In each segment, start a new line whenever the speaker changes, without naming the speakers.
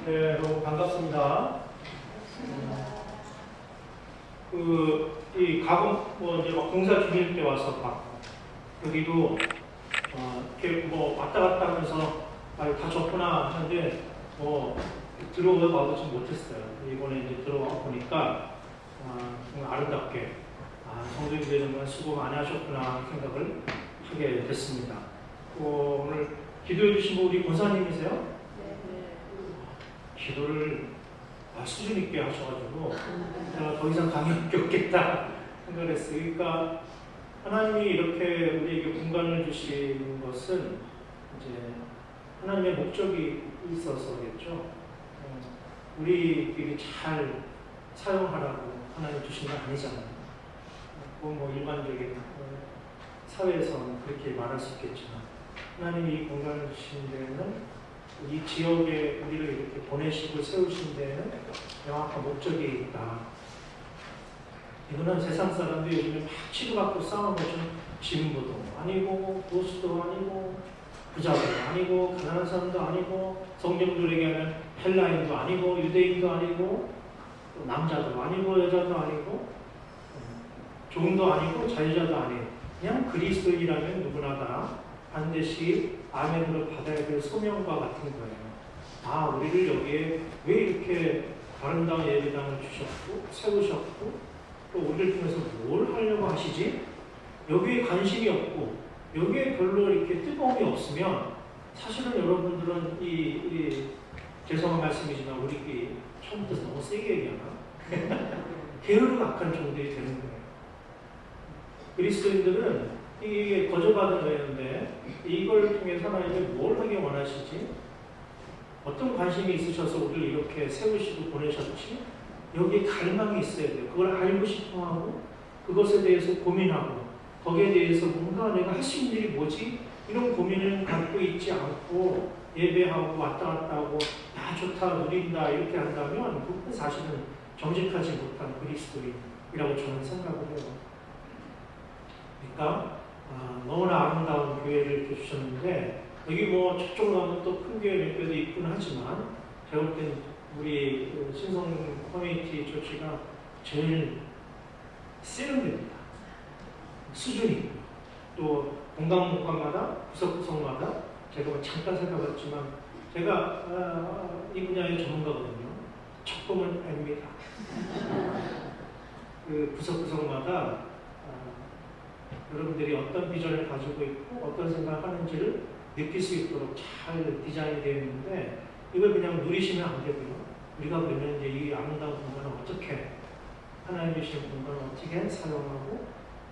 네, 너무 반갑습니다. 이 가공, 이제 막 공사 중일 때 와서 봤고, 여기도, 이렇게 왔다 갔다 하면서, 다 좋구나 하는데, 들어가 봐보지 못했어요. 이번에 이제 들어와 보니까, 정말 아름답게, 성도님들이 정말 수고 많이 하셨구나 생각을 하게 됐습니다. 오늘 기도해 주신 분 우리 권사님이세요? 네. 기도를 수준 있게 하셔가지고 제가 더 이상 강의 없겠다 생각을 했어요. 그러니까 하나님이 이렇게 우리에게 공간을 주시는 것은 이제 하나님의 목적이 있어서겠죠. 우리에게 잘 사용하라고 하나님 주신 건 아니잖아요. 일반적인 사회에서는 그렇게 말할 수 있겠지만 하나님이 이 공간을 주신 데는 이 지역에 우리를 이렇게 보내시고 세우신 데는 명확한 목적이 있다. 이거는 세상 사람들이 요즘에 막 치고받고 싸우는 것은 진보도 아니고 보수도 아니고 부자도 아니고 가난한 사람도 아니고 성경들에게 하면 헬라인도 아니고 유대인도 아니고 남자도 아니고 여자도 아니고 종도 아니고 자유자도 아니고 그냥 그리스도인이라면 누구나 다 반드시 아멘으로 받아야 될 소명과 같은 거예요. 우리를 여기에 왜 이렇게 아름다운 예배당을 주셨고 세우셨고 또 우리를 통해서 뭘 하려고 하시지? 여기에 관심이 없고 여기에 별로 이렇게 뜨거움이 없으면 사실은 여러분들은 죄송한 말씀이지만 우리끼리 처음부터 너무 세게 얘기하나? 게으르락한 정도이 되는 거예요. 그리스도인들은 이게 거저받은 거였는데 이걸 통해서 하나님이 뭘 하기 원하시지? 어떤 관심이 있으셔서 우리를 이렇게 세우시고 보내셨지? 여기에 갈망이 있어야 돼요. 그걸 알고 싶어하고 그것에 대해서 고민하고 거기에 대해서 뭔가 내가 할 수 있는 일이 뭐지? 이런 고민을 갖고 있지 않고 예배하고 왔다 갔다 하고 좋다 누린다 이렇게 한다면 그건 사실은 정직하지 못한 그리스도인이라고 저는 생각을 해요. 그러니까 너무나 아름다운 교회를 주셨는데 여기 저쪽으로 가면 또 큰 교회 몇 교회도 있긴 하지만 제가 볼 땐 우리 신성 커뮤니티 조치가 제일 세련됩니다. 수준이 있고 또 공간마다 구석구석마다 제가 잠깐 살펴봤지만 제가 이 분야의 전문가거든요. 척보면 아닙니다. 그 구석구석마다 여러분들이 어떤 비전을 가지고 있고 어떤 생각을 하는지를 느낄 수 있도록 잘 디자인이 되어 있는데 이걸 그냥 누리시면 안 되고요. 우리가 그러면 이제 이 아름다운 공간을 어떻게 하나님 주신 공간을 어떻게 사용하고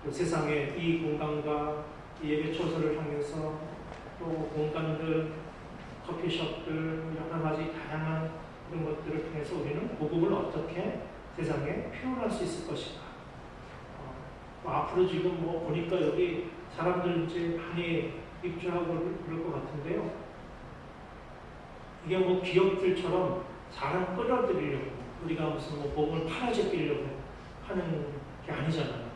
또 세상에 이 공간과 이 예배 초소를 향해서 또 공간들, 커피숍들 여러 가지 다양한 그런 것들을 통해서 우리는 복음을 어떻게 세상에 표현할 수 있을 것인가. 앞으로 지금 보니까 여기 사람들 이제 많이 입주하고 그럴 것 같은데요. 이게 기업들처럼 사람 끌어들이려고 우리가 무슨 복음을 팔아제끼려고 하는 게 아니잖아요.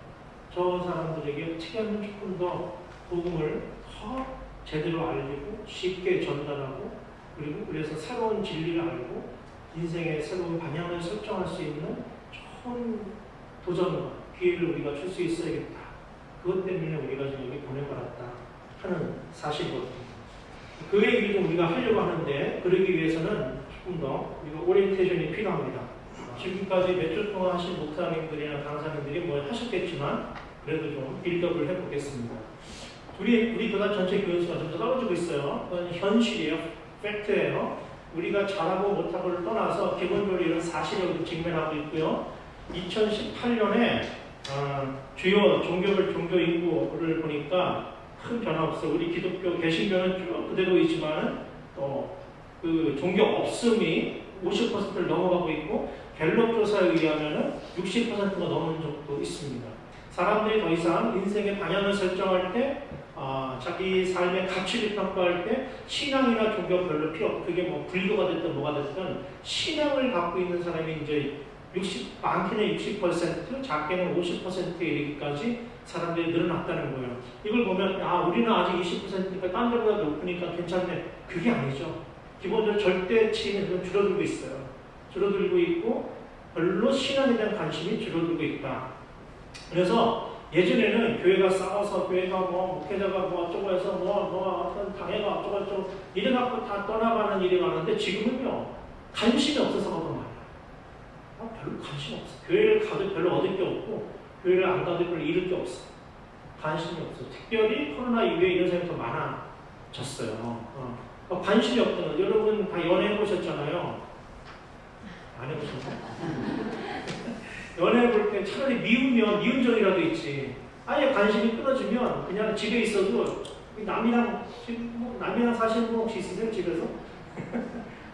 저 사람들에게 어떻게 하면 조금 더 복음을 더 제대로 알리고 쉽게 전달하고 그리고 그래서 새로운 진리를 알고 인생의 새로운 방향을 설정할 수 있는 좋은 도전과 기회를 우리가 줄 수 있어야겠다. 그것 때문에 우리가 지금 여기 보낸 것 같다 하는 사실이거든요. 그 얘기를 좀 우리가 하려고 하는데 그러기 위해서는 조금 더 우리가 오리엔테이션이 필요합니다. 지금까지 몇 주 동안 하신 목사님들이나 강사님들이 뭘 하셨겠지만 그래도 좀 빌드업을 해보겠습니다. 우리 교단 전체 교인수가 좀 떨어지고 있어요. 그건 현실이에요. 팩트예요. 우리가 잘하고 못하고를 떠나서 기본적으로 이런 사실을 직면하고 있고요. 2018년에 주요 종교 인구를 보니까 큰 변화 없어요. 우리 기독교 개신교는 쭉 그대로 있지만 그 종교 없음이 50%를 넘어가고 있고 갤럽 조사에 의하면 60%가 넘는 적도 있습니다. 사람들이 더 이상 인생의 방향을 설정할 때 자기 삶의 가치를 평가할 때 신앙이나 종교 별로 필요 없고 그게 불교가 됐든 뭐가 됐든 신앙을 갖고 있는 사람이 이제 많게는 60%, 작게는 50%에 이르기까지 사람들이 늘어났다는 거예요. 이걸 보면 우리는 아직 20%니까 딴 데보다 높으니까 괜찮네. 그게 아니죠. 기본적으로 절대치는 줄어들고 있어요. 줄어들고 있고 별로 신앙에 대한 관심이 줄어들고 있다. 그래서 예전에는 교회가 싸워서 교회가 목회자가 어쩌고 해서 어떤 당회가 어쩌고 이래갖고 다 떠나가는 일이 많은데 지금은요 관심이 없어서가 더 많아요. 별로 관심 없어. 교회를 가도 별로 얻을 게 없고 교회를 안 가도 별로 잃을 게 없어. 관심이 없어. 특별히 코로나 이후에 이런 사람이 더 많아졌어요. 관심이 없다는 여러분 다 연애해보셨잖아요. 안 해보셨나요? 연애해볼 때 차라리 미우면 미운정이라도 있지. 아예 관심이 끊어지면 그냥 집에 있어도 남이랑 사시는 분 혹시 있으세요? 집에서?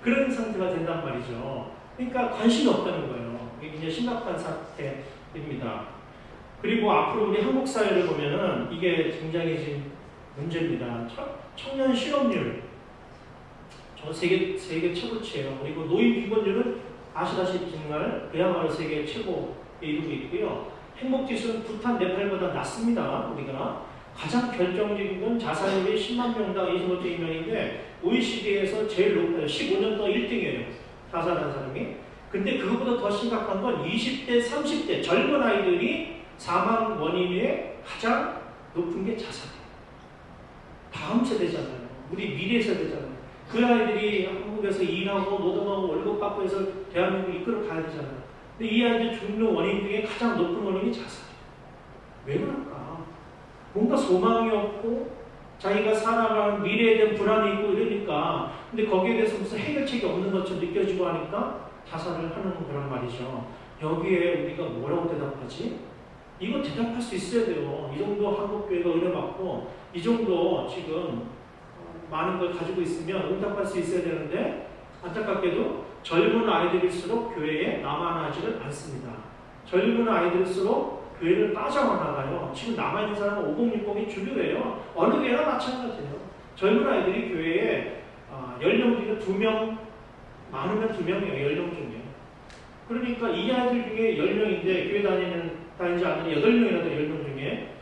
그런 상태가 된단 말이죠. 그러니까 관심이 없다는 거예요. 이게 굉장히 심각한 사태입니다. 그리고 앞으로 우리 한국 사회를 보면은 이게 굉장히 지금 문제입니다. 청년 실업률 저 세계 최고치예요. 그리고 노인 비권율은 아시다시피 정말 그야말로 세계 최고에 이르고 있고요. 행복지수는 부탄, 네팔보다 낮습니다. 우리가 가장 결정적인 건 자살률이 10만 명당 25.2명인데 OECD에서 제일 높아요. 15년 동안 1등이에요. 자살한 사람이. 근데 그것보다 더 심각한 건 20대, 30대 젊은 아이들이 사망 원인의 가장 높은 게 자살이에요. 다음 세대잖아요. 우리 미래 세대잖아요. 그 아이들이 한국에서 일하고 노동하고 월급 받고 해서 대한민국 이끌어 가야 되잖아요. 근데 이 아이들 죽는 원인 중에 가장 높은 원인이 자살이에요. 왜 그럴까? 뭔가 소망이 없고 자기가 살아가는 미래에 대한 불안이 있고 이러니까 근데 거기에 대해서 무슨 해결책이 없는 것처럼 느껴지고 하니까 자살을 하는 거란 말이죠. 여기에 우리가 뭐라고 대답하지? 이거 대답할 수 있어야 돼요. 이 정도 한국교회가 은혜받고 이 정도 지금 많은 걸 가지고 있으면 응답할 수 있어야 되는데 안타깝게도 젊은 아이들일수록 교회에 남아나지를 않습니다. 젊은 아이들일수록 교회를 빠져나가요. 지금 남아있는 사람은 5060이 주류예요. 어느 교회나 마찬가지예요. 젊은 아이들이 교회에 연령 중에 2명, 많으면 2명이에요. 연령 중에. 그러니까 이 아이들 중에 10명인데 교회 다니지 않는 8명이라도 10명 중에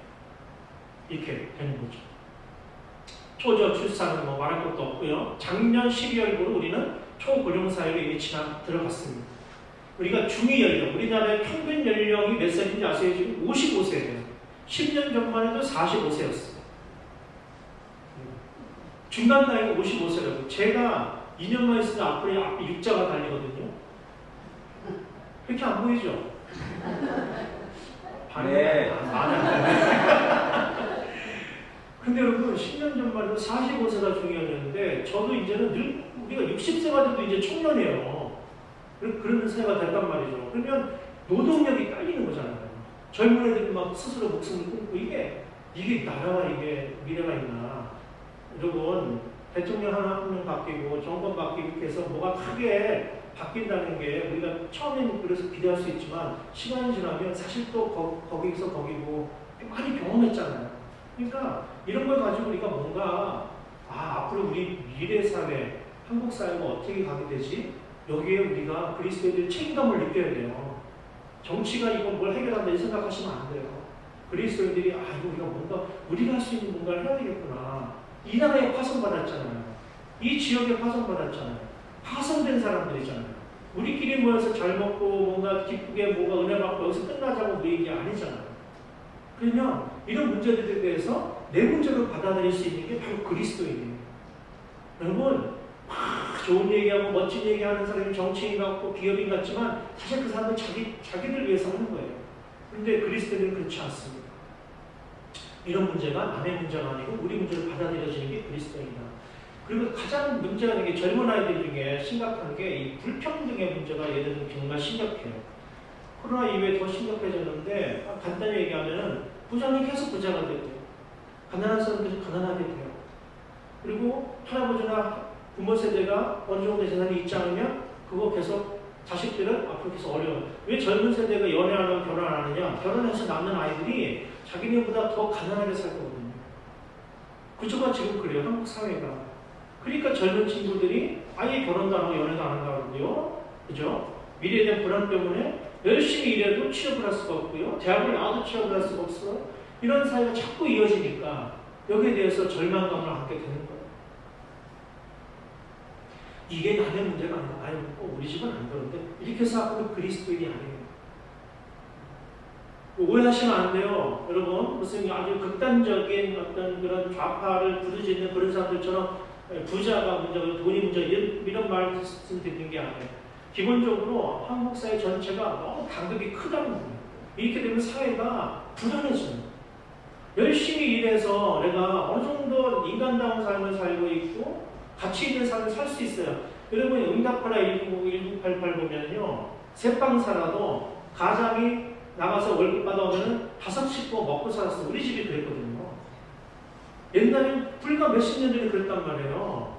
이렇게 되는 거죠. 초저 출산은 말할 것도 없고요. 작년 12월부로 우리는 초고령 사회로 이미 들어갔습니다. 우리가 중위 연령, 우리나라의 평균 연령이 몇 살인지 아세요? 지금 55세예요. 10년 전만 해도 45세였어요. 중간 나이가 55세라고. 제가 2년만 있으면 앞에 육자가 달리거든요. 그렇게 안 보이죠?
네.
근데 여러분 10년 전만 해도 45세가 중요했는데 저도 이제는 우리가 60세가 돼도 이제 청년이에요. 그런 사회가 됐단 말이죠. 그러면 노동력이 딸리는 거잖아요. 젊은 애들이 막 스스로 목숨을 끊고 이게 나라가 이게 미래가 있나. 여러분 대통령 한 명 바뀌고 정권 바뀌고 이렇게 해서 뭐가 크게 바뀐다는 게 우리가 처음에는 그래서 기대할 수 있지만 시간이 지나면 사실 또 거기서 거기고 많이 경험했잖아요. 그러니까 이런 걸 가지고 우리가 뭔가 앞으로 우리 미래 사회, 한국 사회가 어떻게 가게 되지? 여기에 우리가 그리스도인들의 책임감을 느껴야 돼요. 정치가 이거 뭘 해결한다 이 생각하시면 안 돼요. 그리스도인들이 이거 우리가 뭔가 우리가 할 수 있는 뭔가를 해야 되겠구나. 이 나라에 파송받았잖아요. 이 지역에 파송받았잖아요. 파송된 사람들이잖아요. 우리끼리 모여서 잘 먹고 뭔가 기쁘게 뭐가 은혜 받고 여기서 끝나자고 그 얘기 아니잖아요. 그러면 이런 문제들에 대해서 내 문제로 받아들일 수 있는 게 바로 그리스도인이에요. 여러분 좋은 얘기하고 멋진 얘기하는 사람이 정치인 같고 기업인 같지만 사실 그 사람은 자기를 위해서 하는 거예요. 그런데 그리스도인은 그렇지 않습니다. 이런 문제가 남의 문제가 아니고 우리 문제로 받아들여지는 게 그리스도인이다. 그리고 가장 문제가 되는 게 젊은 아이들 중에 심각한 게 이 불평등의 문제가 얘들은 정말 심각해요. 코로나 이후에 더 심각해졌는데 간단히 얘기하면 부자는 계속 부자가 되고 가난한 사람들이 가난하게 돼요. 그리고 할아버지나 부모 세대가 어느 정도 재산이 있지 않으면 그거 계속 자식들은 앞으로 계속 어려워요. 왜 젊은 세대가 연애 안 하고 결혼 안 하느냐? 결혼해서 낳는 아이들이 자기네보다 더 가난하게 살 거거든요. 그쪽은 지금 그래요. 한국 사회가. 그러니까 젊은 친구들이 아예 결혼도 안 하고 연애도 안 한다고요. 그죠? 미래에 대한 불안 때문에 열심히 일해도 취업을 할 수가 없고요. 대학을 나와도 취업을 할 수가 없어요. 이런 사회가 자꾸 이어지니까 여기에 대해서 절망감을 갖게 되는 거예요. 이게 남의 문제가 아니라 아니 우리 집은 안 그런데 이렇게 생각하면 그리스도인이 아니에요. 오해하시면 안 돼요. 여러분 무슨 아주 극단적인 어떤 그런 좌파를 부르짖는 그런 사람들처럼 부자가 문제고 돈이 문제 이런 말씀 듣는 게 아니에요. 기본적으로 한국 사회 전체가 너무 간극이 크다는 거예요. 이렇게 되면 사회가 불안해져요. 열심히 일해서 내가 어느 정도 인간다운 삶을 살고 있고 가치 있는 삶을 살 수 있어요. 여러분 응답하라 1988 보면요. 새빵 살아도 가장이 나가서 월급 받아오면 5식구 먹고 살았어요. 우리 집이 그랬거든요. 옛날에 불과 몇십 년 전에 그랬단 말이에요.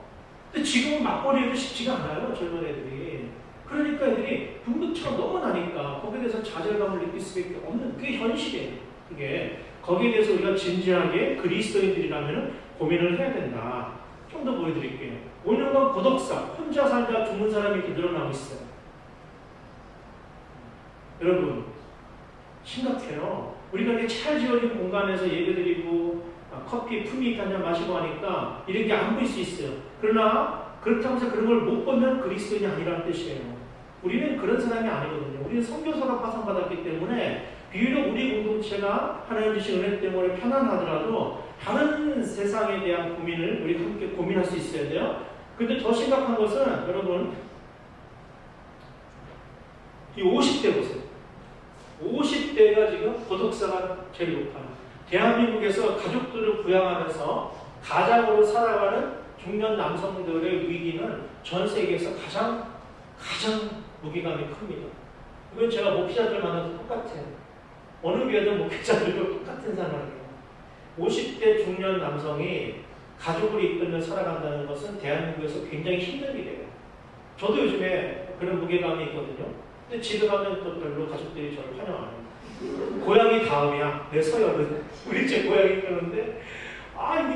근데 지금은 맞벌이도 쉽지가 않아요. 젊은 애들이. 그러니까 애들이 붕득처럼 너무 나니까 거기에 대해서 좌절감을 느낄 수밖에 없는 그게 현실이에요. 그게 거기에 대해서 우리가 진지하게 그리스도인들이라면 고민을 해야 된다. 좀 더 보여드릴게요. 5년간 고독사, 혼자 살다 죽는 사람이 이렇게 늘어나고 있어요. 여러분 심각해요. 우리가 이렇게 잘 지어진 공간에서 예배드리고 커피 품위 한잔 마시고 하니까 이런 게 안 보일 수 있어요. 그러나 그렇다고 해서 그런 걸 못 보면 그리스도인이 아니라는 뜻이에요. 우리는 그런 사람이 아니거든요. 우리는 선교사로 파송받았기 때문에 비록 우리 공동체가 하나님 주신 은혜 때문에 편안하더라도 다른 세상에 대한 고민을 우리 함께 고민할 수 있어야 돼요. 근데 더 심각한 것은 여러분 이 50대 보세요. 50대가 지금 고독사가 제일 높아요. 대한민국에서 가족들을 부양하면서 가장으로 살아가는 중년 남성들의 위기는 전 세계에서 가장 무게감이 큽니다. 이건 제가 목회자들 만나도 똑같아요. 어느 교회든 목회자들도 똑같은 상황이에요. 50대 중년 남성이 가족을 이끌며 살아간다는 것은 대한민국에서 굉장히 힘든 일이에요. 저도 요즘에 그런 무게감이 있거든요. 근데 집에 가면 또 별로 가족들이 저를 환영 안 해요. 고향이 다음이야. 내 서열은. 우리 집 고향이 그러는데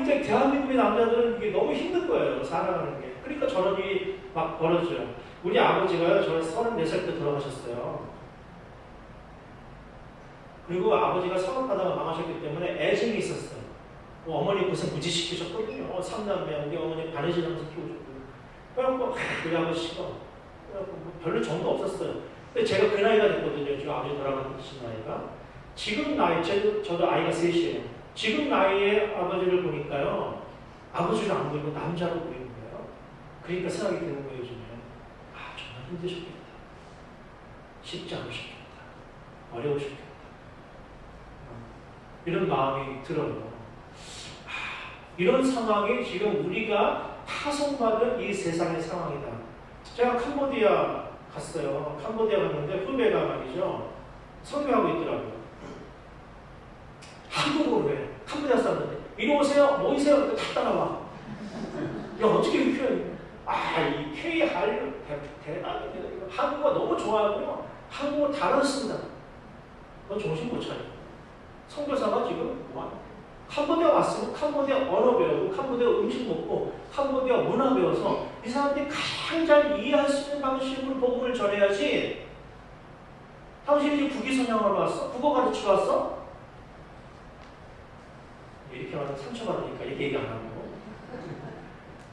이제 대한민국의 남자들은 이게 너무 힘든 거예요. 살아가는 게. 그러니까 저런 일이 막 벌어져요. 우리 아버지가요. 저를 34살 때 돌아가셨어요. 그리고 아버지가 사업하다가 망하셨기 때문에 애증이 있었어요. 어머니 고생 무지 시키셨거든요. 3남매 우리 어머니 바느질하면서 키워줬고요. 그래갖고 우리 아버지가 별로 정도 없었어요. 근데 제가 그 나이가 됐거든요. 지금 아버지 돌아가신 나이가. 지금 나이, 저도 아이가 셋이에요. 지금 나이에 아버지를 보니까요. 아버지를 안 보이고 남자로 보이는 거예요. 그러니까 생각이 드는 거예요. 요즘에. 정말 힘드셨겠다. 쉽지 않으셨겠다. 어려우셨겠다. 이런 마음이 들어요. 이런 상황이 지금 우리가 파송받은 이 세상의 상황이다. 제가 캄보디아 갔어요. 캄보디아 갔는데 후배가 말이죠. 설교하고 있더라고요. 한국어로 해. 캄보디아 사람인데 이리 오세요. 모이세요. 다 따라와. 야 어떻게 이렇게 이 K 한류 대단합니다. 한국어 너무 좋아하고요. 한국어 잘하셨습니다. 너 정신 못 차려. 선교사가 지금 캄보디아 왔으면 캄보디아 언어 배우고 캄보디아 음식 먹고 캄보디아 문화 배워서 이 사람들이 가장 잘 이해할 수 있는 방식으로 복음을 전해야지. 당신이 국위 선양하러 왔어? 국어 가르치러 왔어? 이렇게 말하면 상처받으니까 이렇게 얘기 안 하고.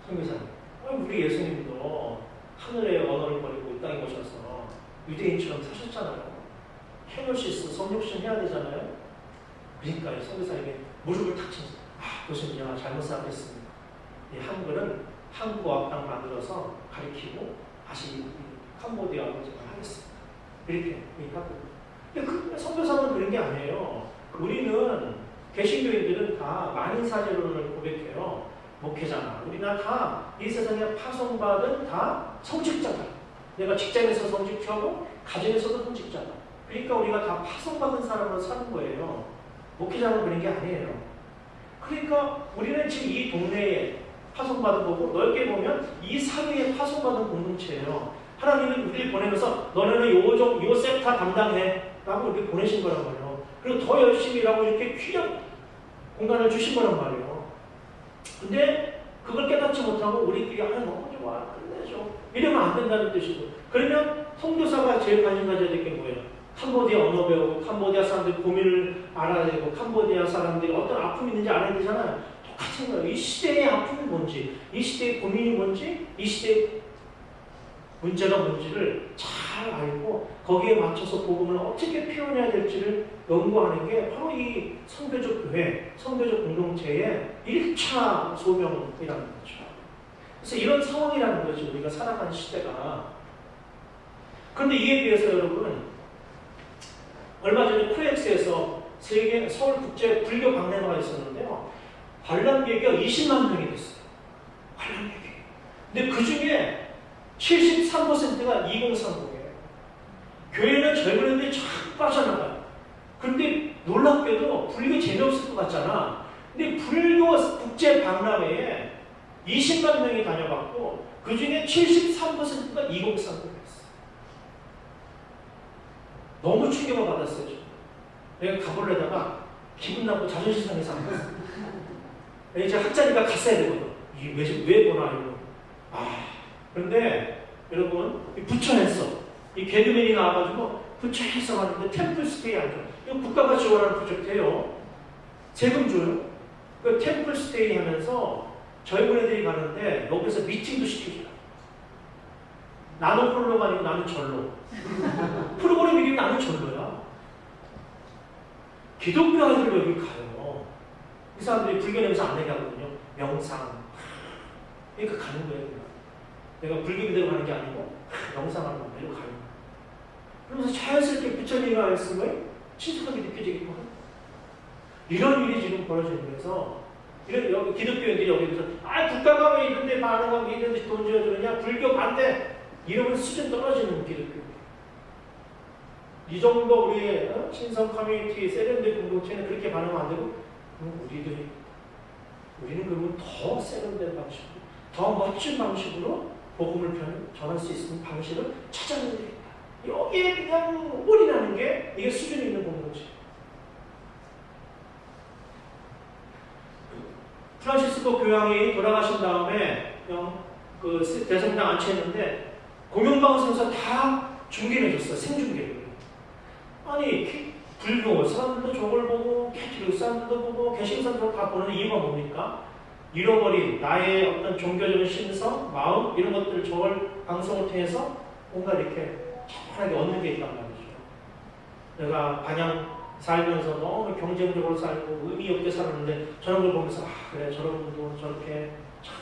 선교사님, 우리 예수님도 하늘의 언어를 버리고 이 땅에 오셔서 유대인처럼 사셨잖아요. 케노시스, 성육신 해야 되잖아요. 그러니까 선교사님이 무릎을 탁 치면서 교수님 잘못 생각했습니다. 이 한글은 한국어학당 만들어서 가르치고 다시 캄보디아어로 제가 하겠습니다. 이렇게 얘기하고. 근데 선교사는 그런 게 아니에요. 우리는 개신교인들은 다 만인사제론을 고백해요. 목회자나 우리나 다 이 세상에 파송받은 다 성직자다. 내가 직장에서 성직자고 가정에서도 성직자다. 그러니까 우리가 다 파송받은 사람으로 사는 거예요. 목회자는 그런 게 아니에요. 그러니까 우리는 지금 이 동네에 파송받은 거고 넓게 보면 이 사회에 파송받은 공동체예요. 하나님은 우리를 보내면서 너네는 요 섹터 담당해 라고 이렇게 보내신 거란 말이에요. 그리고 더 열심히 일하고 이렇게 귀한 공간을 주신 거란 말이에요. 근데 그걸 깨닫지 못하고 우리끼리 너무 좋아 끝내줘 이러면 안 된다는 뜻이고. 그러면 선교사가 제일 관심 가져야 될 게 뭐예요? 캄보디아 언어 배우고 캄보디아 사람들 고민을 알아야 되고 캄보디아 사람들이 어떤 아픔이 있는지 알아야 되잖아요. 똑같은 거예요. 이 시대의 아픔이 뭔지, 이 시대의 고민이 뭔지, 이 시대의 문제가 뭔지를 잘 알고 거기에 맞춰서 복음을 어떻게 표현해야 될지를 연구하는 게 바로 이 성교적 교회, 성교적 공동체의 1차 소명이라는 거죠. 그래서 이런 상황이라는 거죠. 우리가 살아가는 시대가. 그런데 이에 비해서 여러분, 얼마 전에 코엑스에서 세계 서울국제 불교 박람회가 있었는데요. 관람객이 20만 명이 됐어요. 관람객이. 근데 그 중에 73%가 2030이에요. 교회는 젊은이들이 쫙 빠져나가요. 근데 놀랍게도 불교 재미없을 것 같잖아. 근데 불교 국제 박람회에 20만 명이 다녀갔고 그 중에 73%가 2030이었어요. 너무 충격을 받았어요. 저는. 내가 가보려다가 기분 나고 자존심 상해서 안 갔어요. 이제 학자니까 갔어야 되거든. 이게 왜 보나 이거. 그런데 여러분 부처에서 이 개그맨이 나와가지고 부처에서 왔는데 템플스테이 앉아. 이거 국가가 지원하는 프로젝트예요. 세금 줘요. 그 템플스테이 하면서 젊은 애들이 가는데 여기서 미팅도 시켜줘요. 나는 홀로가 아니고 나는 절로. 프로그램 이름이 나는 절로야. 기독교 아이들 여기 가요. 이 사람들이 불교 냄새 안 내게 하거든요. 명상. 그러니까 가는 거예요. 내가 불교인대로 가는 게 아니고 명상하는 대로 가는 거예요. 그러면서 자연스럽게 부처님이 말씀을 거예요. 친숙하게 느껴지겠고 이런 일이 지금 벌어지면서 이런 여기 기독교인들이 여기서 국가가 왜 이런 데 많은 거 이런 데 돈 지어주느냐 불교 반대 이러면 수준 떨어지는 기독교. 이 정도 우리의 신성 커뮤니티 세련된 공동체는 그렇게 반응하면 안 되고 우리는 그러면 더 세련된 방식으로 더 멋진 방식으로 복음을 전할 수 있는 방식을 찾아내야 됩니다. 여기에 그냥 올인하는 게 이게 수준이 있는 공동체. 프란시스코 교황이 돌아가신 다음에 그 대성당 안치했는데 공영방송에서 다 중계해줬어요. 생중계를. 아니 불교 사람들도 저걸 보고 캐톨릭 사람들도 보고 개신사람들도 다 보는 이유가 뭡니까? 잃어버린 나의 어떤 종교적인 신성, 마음 이런 것들을 저걸 방송을 통해서 뭔가 이렇게 차분하게 얻는 게 있단 말이죠. 내가 반양 살면서 너무 경쟁적으로 살고 의미 없게 살았는데 저런 걸 보면서 그래 저런 분도 저렇게 참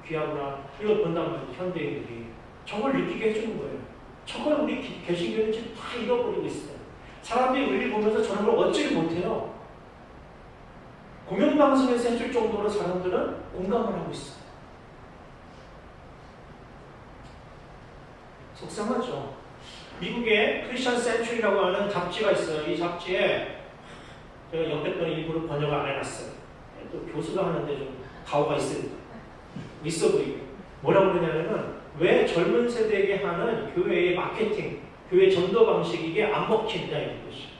귀하구나 이걸 본단 말이죠. 현대인들이 저걸 느끼게 해주는 거예요. 저걸 우리 개신교는 지금 다 잃어버리고 있어요. 사람들이 우리를 보면서 저런 걸 얻지를 못해요. 공영방송에서 해줄 정도로 사람들은 공감을 하고 있어요. 속상하죠. 미국의 크리스천 센츄리라고 하는 잡지가 있어요. 이 잡지에 제가 옆에 건 일부러 번역을 안 해놨어요. 또 교수가 하는데 좀 가오가 있어 보이게. 뭐라고 그러냐면은 왜 젊은 세대에게 하는 교회의 마케팅, 교회 전도 방식이 이게 안 먹히느냐 이런 것이.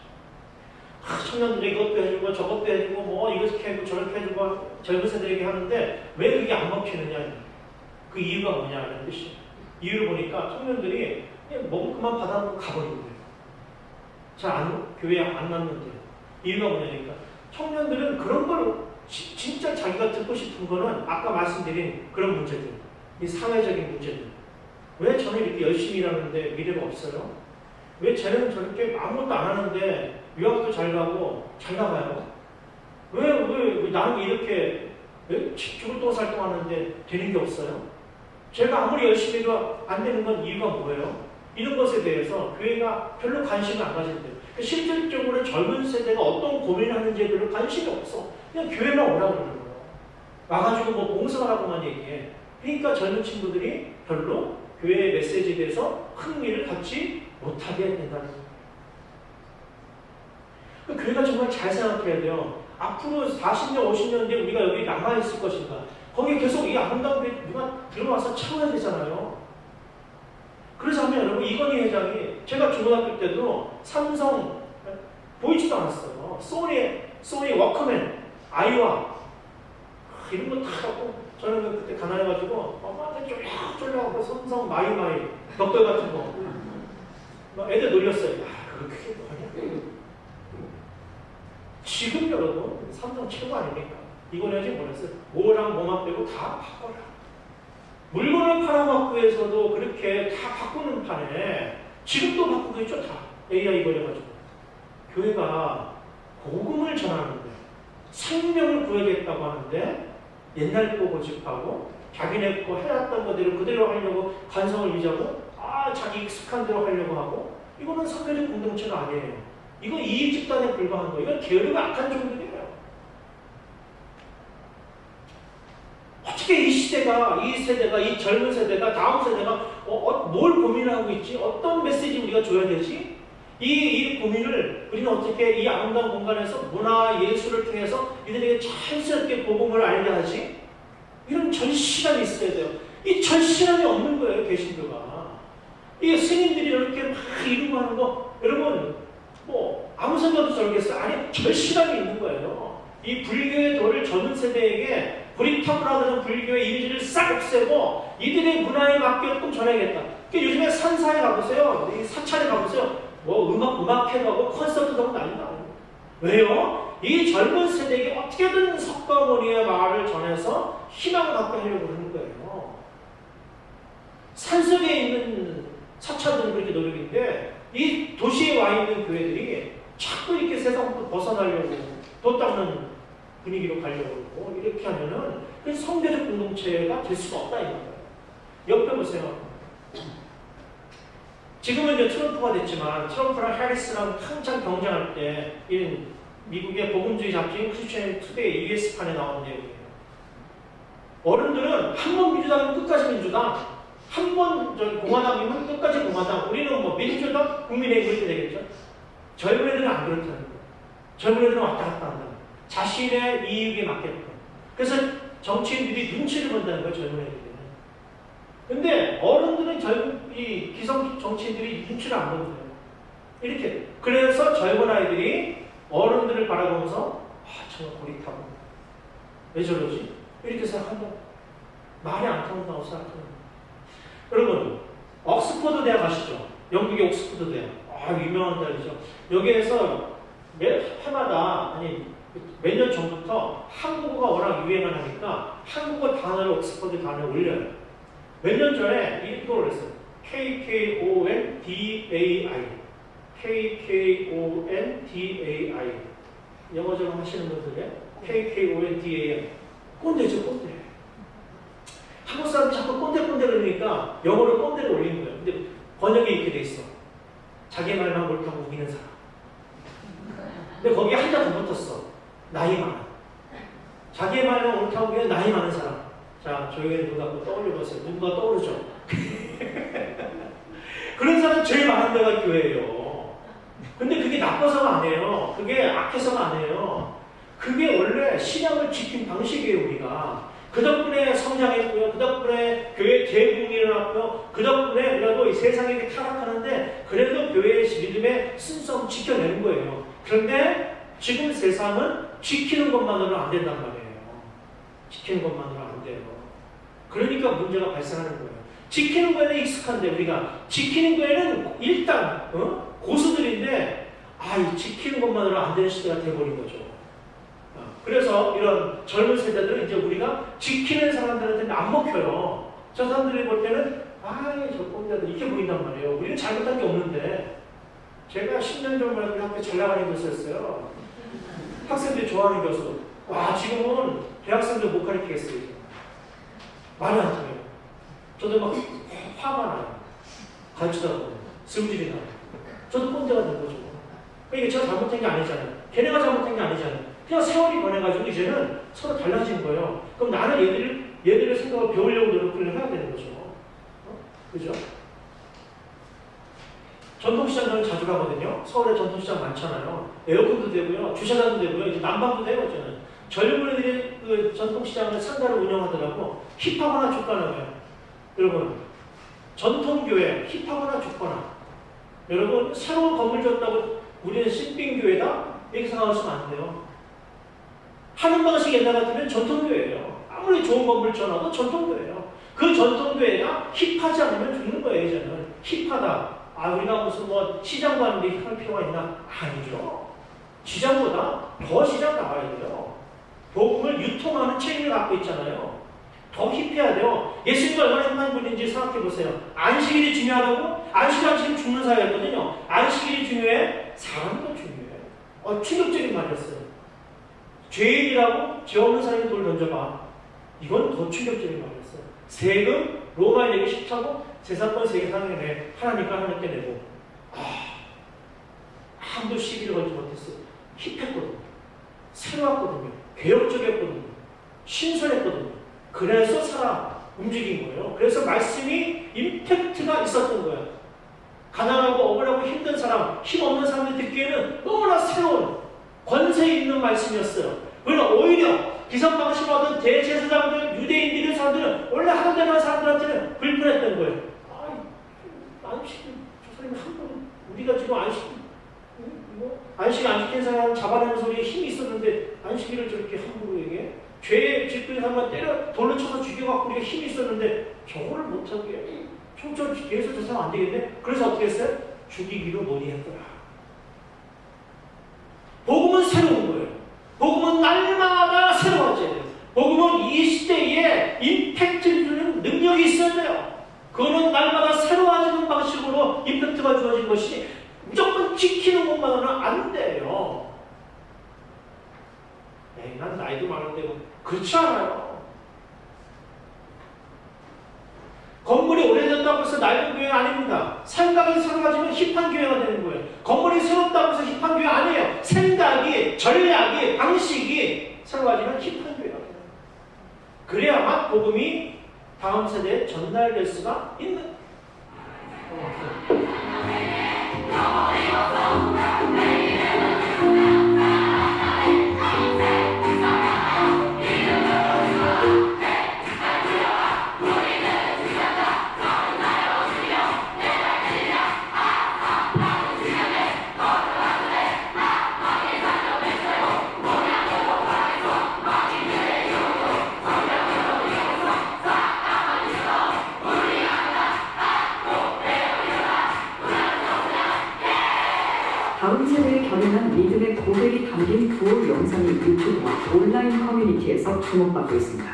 청년들이 이것도 해주고 저것도 해주고 뭐 이렇게 해주고 저렇게 해주고 젊은 세대에게 하는데 왜 그게 안 먹히느냐. 그 이유가 뭐냐는 뜻이에요. 이유를 보니까 청년들이 그냥 먹을 것만 받아놓고 가버리는 거예요. 교회에 안 났는데. 이유가 뭐냐니까 청년들은 그런 걸 진짜 자기가 듣고 싶은 거는 아까 말씀드린 그런 문제들, 이 사회적인 문제들. 왜 저는 이렇게 열심히 일하는데 미래가 없어요? 왜 쟤는 저렇게 아무것도 안 하는데 유학도 잘 가고 잘 나가요? 왜 나는 이렇게 죽을 똥 살 똥 하는데 되는 게 없어요? 제가 아무리 열심히 해도 안 되는 건 이유가 뭐예요? 이런 것에 대해서 교회가 별로 관심을 안 가진대요. 실질적으로 젊은 세대가 어떤 고민을 하는지에 별로 관심이 없어. 그냥 교회만 오라고 그러는 거예요. 와가지고 뭐 봉사하라고만 얘기해. 그러니까 젊은 친구들이 별로 교회의 메시지에 대해서 흥미를 갖지 못하게 된다는 거예요. 교회가 정말 잘 생각해야 돼요. 앞으로 40년, 50년 뒤에 우리가 여기 남아있을 것인가. 거기에 계속 이 아름다운 교회 누가 들어와서 채워야 되잖아요. 그러자면 여러분 이건희 회장이 제가 중고등학교 때도 삼성 보이지도 않았어요. 소니 워크맨, 아이와 이런 거 다 갖고 저는 그때 가난해가지고 엄마한테 쫄려하고 삼성 마이마이 벽돌 같은 거 막 애들 놀렸어요. 그게 뭐냐. 지금 여러분 삼성 최고 아닙니까? 이건 해야지 뭐랬어요. 뭐랑 뭐만 빼고 다 바꿔라. 물건을 팔아먹기 위해서도 그렇게 다 바꾸는 판에 지금도 바꾸고 있죠. 다 AI 버려가지고. 교회가 복음을 전하는 거예요. 생명을 구하겠다고 하는데 옛날 거 고집하고 자기네 거 해왔던 거대로 그대로 하려고 관성을 유지하고 자기 익숙한 대로 하려고 하고 이거는 선교적 공동체가 아니에요. 이거 이익 집단에 불과한 거예요. 이건 게으르고 악한 종들이에요. 어떻게 이 시대가, 이 세대가, 이 젊은 세대가, 다음 세대가 뭘 고민을 하고 있지? 어떤 메시지 우리가 줘야 되지? 이 고민을 우리는 어떻게 이 아름다운 공간에서 문화, 예술을 통해서 이들에게 자연스럽게 복음을 알게 하지? 이런 절실함이 있어야 돼요. 이 절실함이 없는 거예요, 개신교가. 이 스님들이 이렇게 막 이루고 하는 거, 여러분, 아무 생각도 저러겠어요? 아니, 절실함이 있는 거예요. 이 불교의 도를 젊은 세대에게 브리타브라는 불교의 이미지를 싹 없애고 이들의 문화에 맞게끔 전해야겠다. 그러니까 요즘에 산사에 가보세요. 이 사찰에 가보세요. 음악회도 하고 콘서트도 하고 난리다. 왜요? 이 젊은 세대에게 어떻게든 석가모니의 말을 전해서 희망을 갖게 하려고 하는 거예요. 산속에 있는 사찰들은 그렇게 노력인데 이 도시에 와 있는 교회들이 자꾸 이렇게 세상부터 벗어나려고 도 닦는 분위기로 가려고 하고 이렇게 하면은 그 성교적 공동체가 될 수가 없다 이거예요. 옆에 보세요. 지금은 이제 트럼프가 됐지만 트럼프랑 해리스랑 한창 경쟁할 때 이 미국의 복음주의 잡지인 크리스천 투데이 US판에 나온 내용이에요. 어른들은 한 번 민주당이면 끝까지 민주당, 한 번 공화당이면 끝까지 공화당, 우리는 민주당, 국민의힘 그렇게 되겠죠. 젊은 애들은 안 그렇다는 거예요. 젊은 애들은 왔다 갔다 한다. 자신의 이익에 맞게끔. 그래서 정치인들이 눈치를 본다는 거예요, 젊은 애들은. 근데 어른들은 이 기성 정치인들이 눈치를 안 보는 거예요. 이렇게. 그래서 젊은 아이들이 어른들을 바라보면서 정말 고리타고 왜 저러지? 이렇게 생각한다. 말이 안 통한다고 생각합니다. 여러분, 옥스퍼드 대학 아시죠? 영국의 옥스퍼드 대학. 유명한 대학이죠. 여기에서 해마다 몇 년 전부터 한국어가 워낙 유행을 하니까 한국어 단어를 옥스퍼드 단어에 올려요. 몇 년 전에 이걸 했어요. KKONDAI. KKONDAI. 영어 좀 하시는 분들에 KKONDAI. 꼰대죠, 꼰대. 한국 사람들이 자꾸 꼰대 그러니까 영어로 꼰대를 올리는 거예요. 근데 번역이 이렇게 돼 있어. 자기 말만 옳다고 우기는 사람. 근데 거기에 한자 더 붙었어. 나이 많아. 자기 말만 옳다고 우기는 나이 많은 사람. 자, 조용히 눈 감고 떠올려보세요. 누가 떠오르죠? 그런 사람 제일 많은 데가 교회예요. 근데 그게 나빠서가 아니에요. 그게 악해서가 아니에요. 그게 원래 신앙을 지킨 방식이에요, 우리가. 그 덕분에 성장했고요. 그 덕분에 교회 재붕이 일어났고요. 그 덕분에 우리가 이 세상에 타락하는데 그래도 교회의 믿음의 순수함을 지켜내는 거예요. 그런데 지금 세상은 지키는 것만으로는 안 된단 말이에요. 지키는 것만으로는 안 돼요. 그러니까 문제가 발생하는 거예요. 지키는 거에는 익숙한데 우리가 지키는 거에는 일단 고수들인데 이 지키는 것만으로 안 되는 시대가 돼버린 거죠. 그래서 이런 젊은 세대들은 이제 우리가 지키는 사람들한테는 안 먹혀요. 저 사람들이 볼 때는 저 꼰대들 이렇게 보인단 말이에요. 우리는 잘못한 게 없는데 제가 10년 전만 해도 학교 잘 나가는 교수였어요. 학생들이 좋아하는 교수. 지금은 대학생들 못 가르치겠어요. 말이 안 통해요. 저도 막 화가 나요. 가르치다 보면 승질이 나요. 저도 꼰대가 된 거죠. 이게 제가 잘못한 게 아니잖아요. 걔네가 잘못한 게 아니잖아요. 그냥 세월이 변해가지고 이제는 서로 달라진 거예요. 그럼 나는 얘들의 생각을 배우려고 노력을 해야 되는 거죠. 그죠? 전통시장 저는 자주 가거든요. 서울에 전통시장 많잖아요. 에어컨도 되고요. 주차장도 되고요. 이제 난방도 되고 저는. 젊은 애들이 그 전통시장을 상가를 운영하더라고. 힙합 하나 줬거나 봐요. 여러분, 전통교회 힙합 하나 줬거나. 여러분, 새로운 건물 줬다고 우리는 신빙교회다? 이렇게 생각하시면 안 돼요. 하는 방식 옛날 같으면 전통교회예요. 아무리 좋은 건물 줘놔도 전통교회예요. 그 전통교회가 힙하지 않으면 죽는 거예요, 이제는. 힙하다. 우리가 무슨 시장 가는데 힙할 필요가 있나? 아니죠. 시장보다 더 시장 나가야 돼요. 복음을 유통하는 책임을 갖고 있잖아요. 더 힙해야 돼요. 예수님이 얼마나 힙한 분인지 생각해 보세요. 안식일이 중요하다고? 안식일은 지금 죽는 사회였거든요. 안식일이 중요해? 사람도 중요해. 충격적인 말이었어요. 죄인이라고 죄 없는 사람이 돌 던져봐. 이건 더 충격적인 말이었어요. 세금, 로마에 내기 싫다고 제사권 세계 상행에 하나님과 하나님께 내고 아무도 시비를 걸지 못했어요. 힙했거든요. 새로웠거든요. 개혁적이었거든요. 신선했거든요. 그래서 움직인 거예요. 그래서 말씀이 임팩트가 있었던 거예요. 가난하고 억울하고 힘든 사람, 힘없는 사람들 듣기에는 너무나 새로운 권세 있는 말씀이었어요. 그러나 오히려 기성방심하던 대제사장들, 유대인들 사람들은 원래 하던 대로 한 사람들한테는 불편했던 거예요. 안식, 저 사람이 함부로 우리가 지금 안식 안 지킨 사람 잡아내는 소리에 힘이 있었는데 안식일을 저렇게 함부로 얘기해? 죄 짓는 사람만 때려 돌로 쳐서 죽여갖고 우리가 힘이 있었는데 저거를 못하게 총처럼 예수 저 사람 안 되겠네? 그래서 어떻게 했어요? 죽이기로 논의했더라. 복음은 새로운 거예요. 복음은 날마다 새로워져야 돼요. 복음은 이 시대에 임팩트를 주는 능력이 있어야 돼요. 그거는 날마다 새로워지는 방식으로 임팩트가 주어진 것이 무조건 지키는 것만으로는 안 돼요. 난 나이도 많은데 그렇지 않아요. 건물이 오래됐다고 해서 낡은 교회가 아닙니다. 생각이 새로워지면 힙한 교회가 되는 거예요. 건물이 새롭다고 해서 힙한 교회 아니에요. 생각이, 전략이, 방식이 새로워지면 힙한 교회가 돼요. 그래야만 복음이 다음 세대에 전달될 수가 있는.
다음 세대에 결연한 믿음의 고백이 담긴 구호 영상이 유튜브와 온라인 커뮤니티에서 주목받고 있습니다.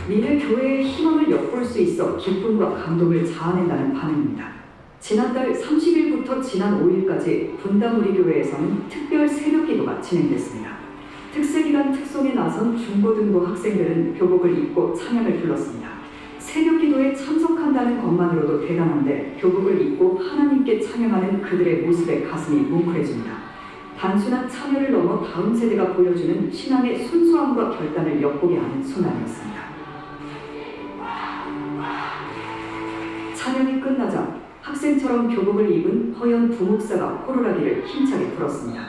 미래 교회의 희망을 엿볼 수 있어 기쁨과 감동을 자아낸다는 반응입니다. 지난달 30일부터 지난 5일까지 분당 우리교회에서는 특별 새벽기도가 진행됐습니다. 특세기간 특송에 나선 중고등부 학생들은 교복을 입고 찬양을 불렀습니다. 새벽기도에 참석한다는 것만으로도 대단한데 교복을 입고 하나님께 찬양하는 그들의 모습에 가슴이 뭉클해집니다. 단순한 참여를 넘어 다음 세대가 보여주는 신앙의 순수함과 결단을 엿보게 하는 순간이었습니다. 찬양이 끝나자 학생처럼 교복을 입은 허연 부목사가 호루라기를 힘차게 불었습니다.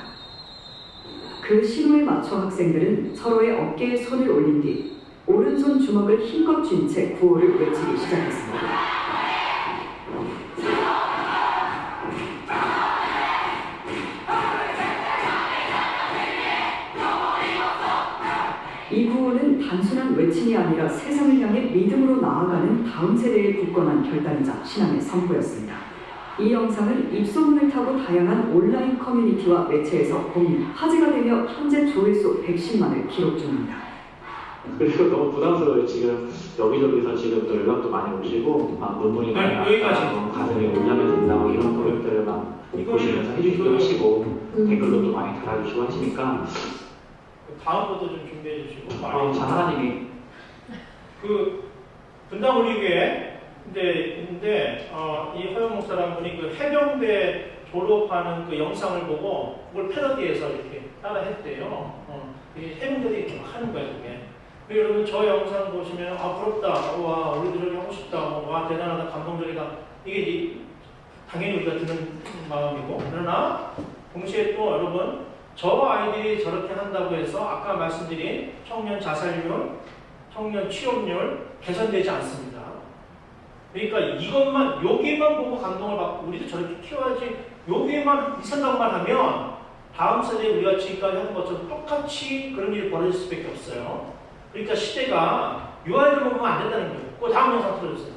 그 신호에 맞춰 학생들은 서로의 어깨에 손을 올린 뒤 오른손 주먹을 힘껏 쥔 채 구호를 외치기 시작했습니다. 이 구호는 단순한 외침이 아니라 세상을 향해 믿음으로 나아가는 다음 세대의 굳건한 결단이자 신앙의 선포였습니다. 이 영상은 입소문을 타고 다양한 온라인 커뮤니티와 매체에서 공유, 화제가 되며 현재 조회수 110만을 기록 중입니다.
그래서 너무 부담스러워요. 지금 여기저기서 지금 또 연락도 많이 오시고 막 눈물이 많이 나고 가슴이 울려면 된다고 이런 고백들을 막 보시면서 해주시기도 하시고 댓글도 또 많이 달아주시고 하시니까
다음부터 좀 준비해 주시고
참 하나님이
분당 우리교회 있는데 이 허영 목사라는 분이 그 해병대 졸업하는 그 영상을 보고 그걸 패러디해서 이렇게 따라 했대요. 해병대들이 이렇게 막 하는 거예요, 그게. 여러분 저 영상 보시면 부럽다, 와 우리도 저렇게 하고 싶다, 와 대단하다, 감동적이다, 이게 당연히 우리가 드는 마음이고, 그러나 동시에 또 여러분 저 아이들이 저렇게 한다고 해서 아까 말씀드린 청년 자살률, 청년 취업률 개선되지 않습니다. 그러니까 이것만, 여기만 보고 감동을 받고 우리도 저렇게 키워야지, 여기만 이 생각만 하면 다음 세대에 우리가 지금까지 하는 것처럼 똑같이 그런 일이 벌어질 수밖에 없어요. 그러니까 시대가 유아이들 보면 안 된다는 거예요. 그 다음 영상 틀어주세요.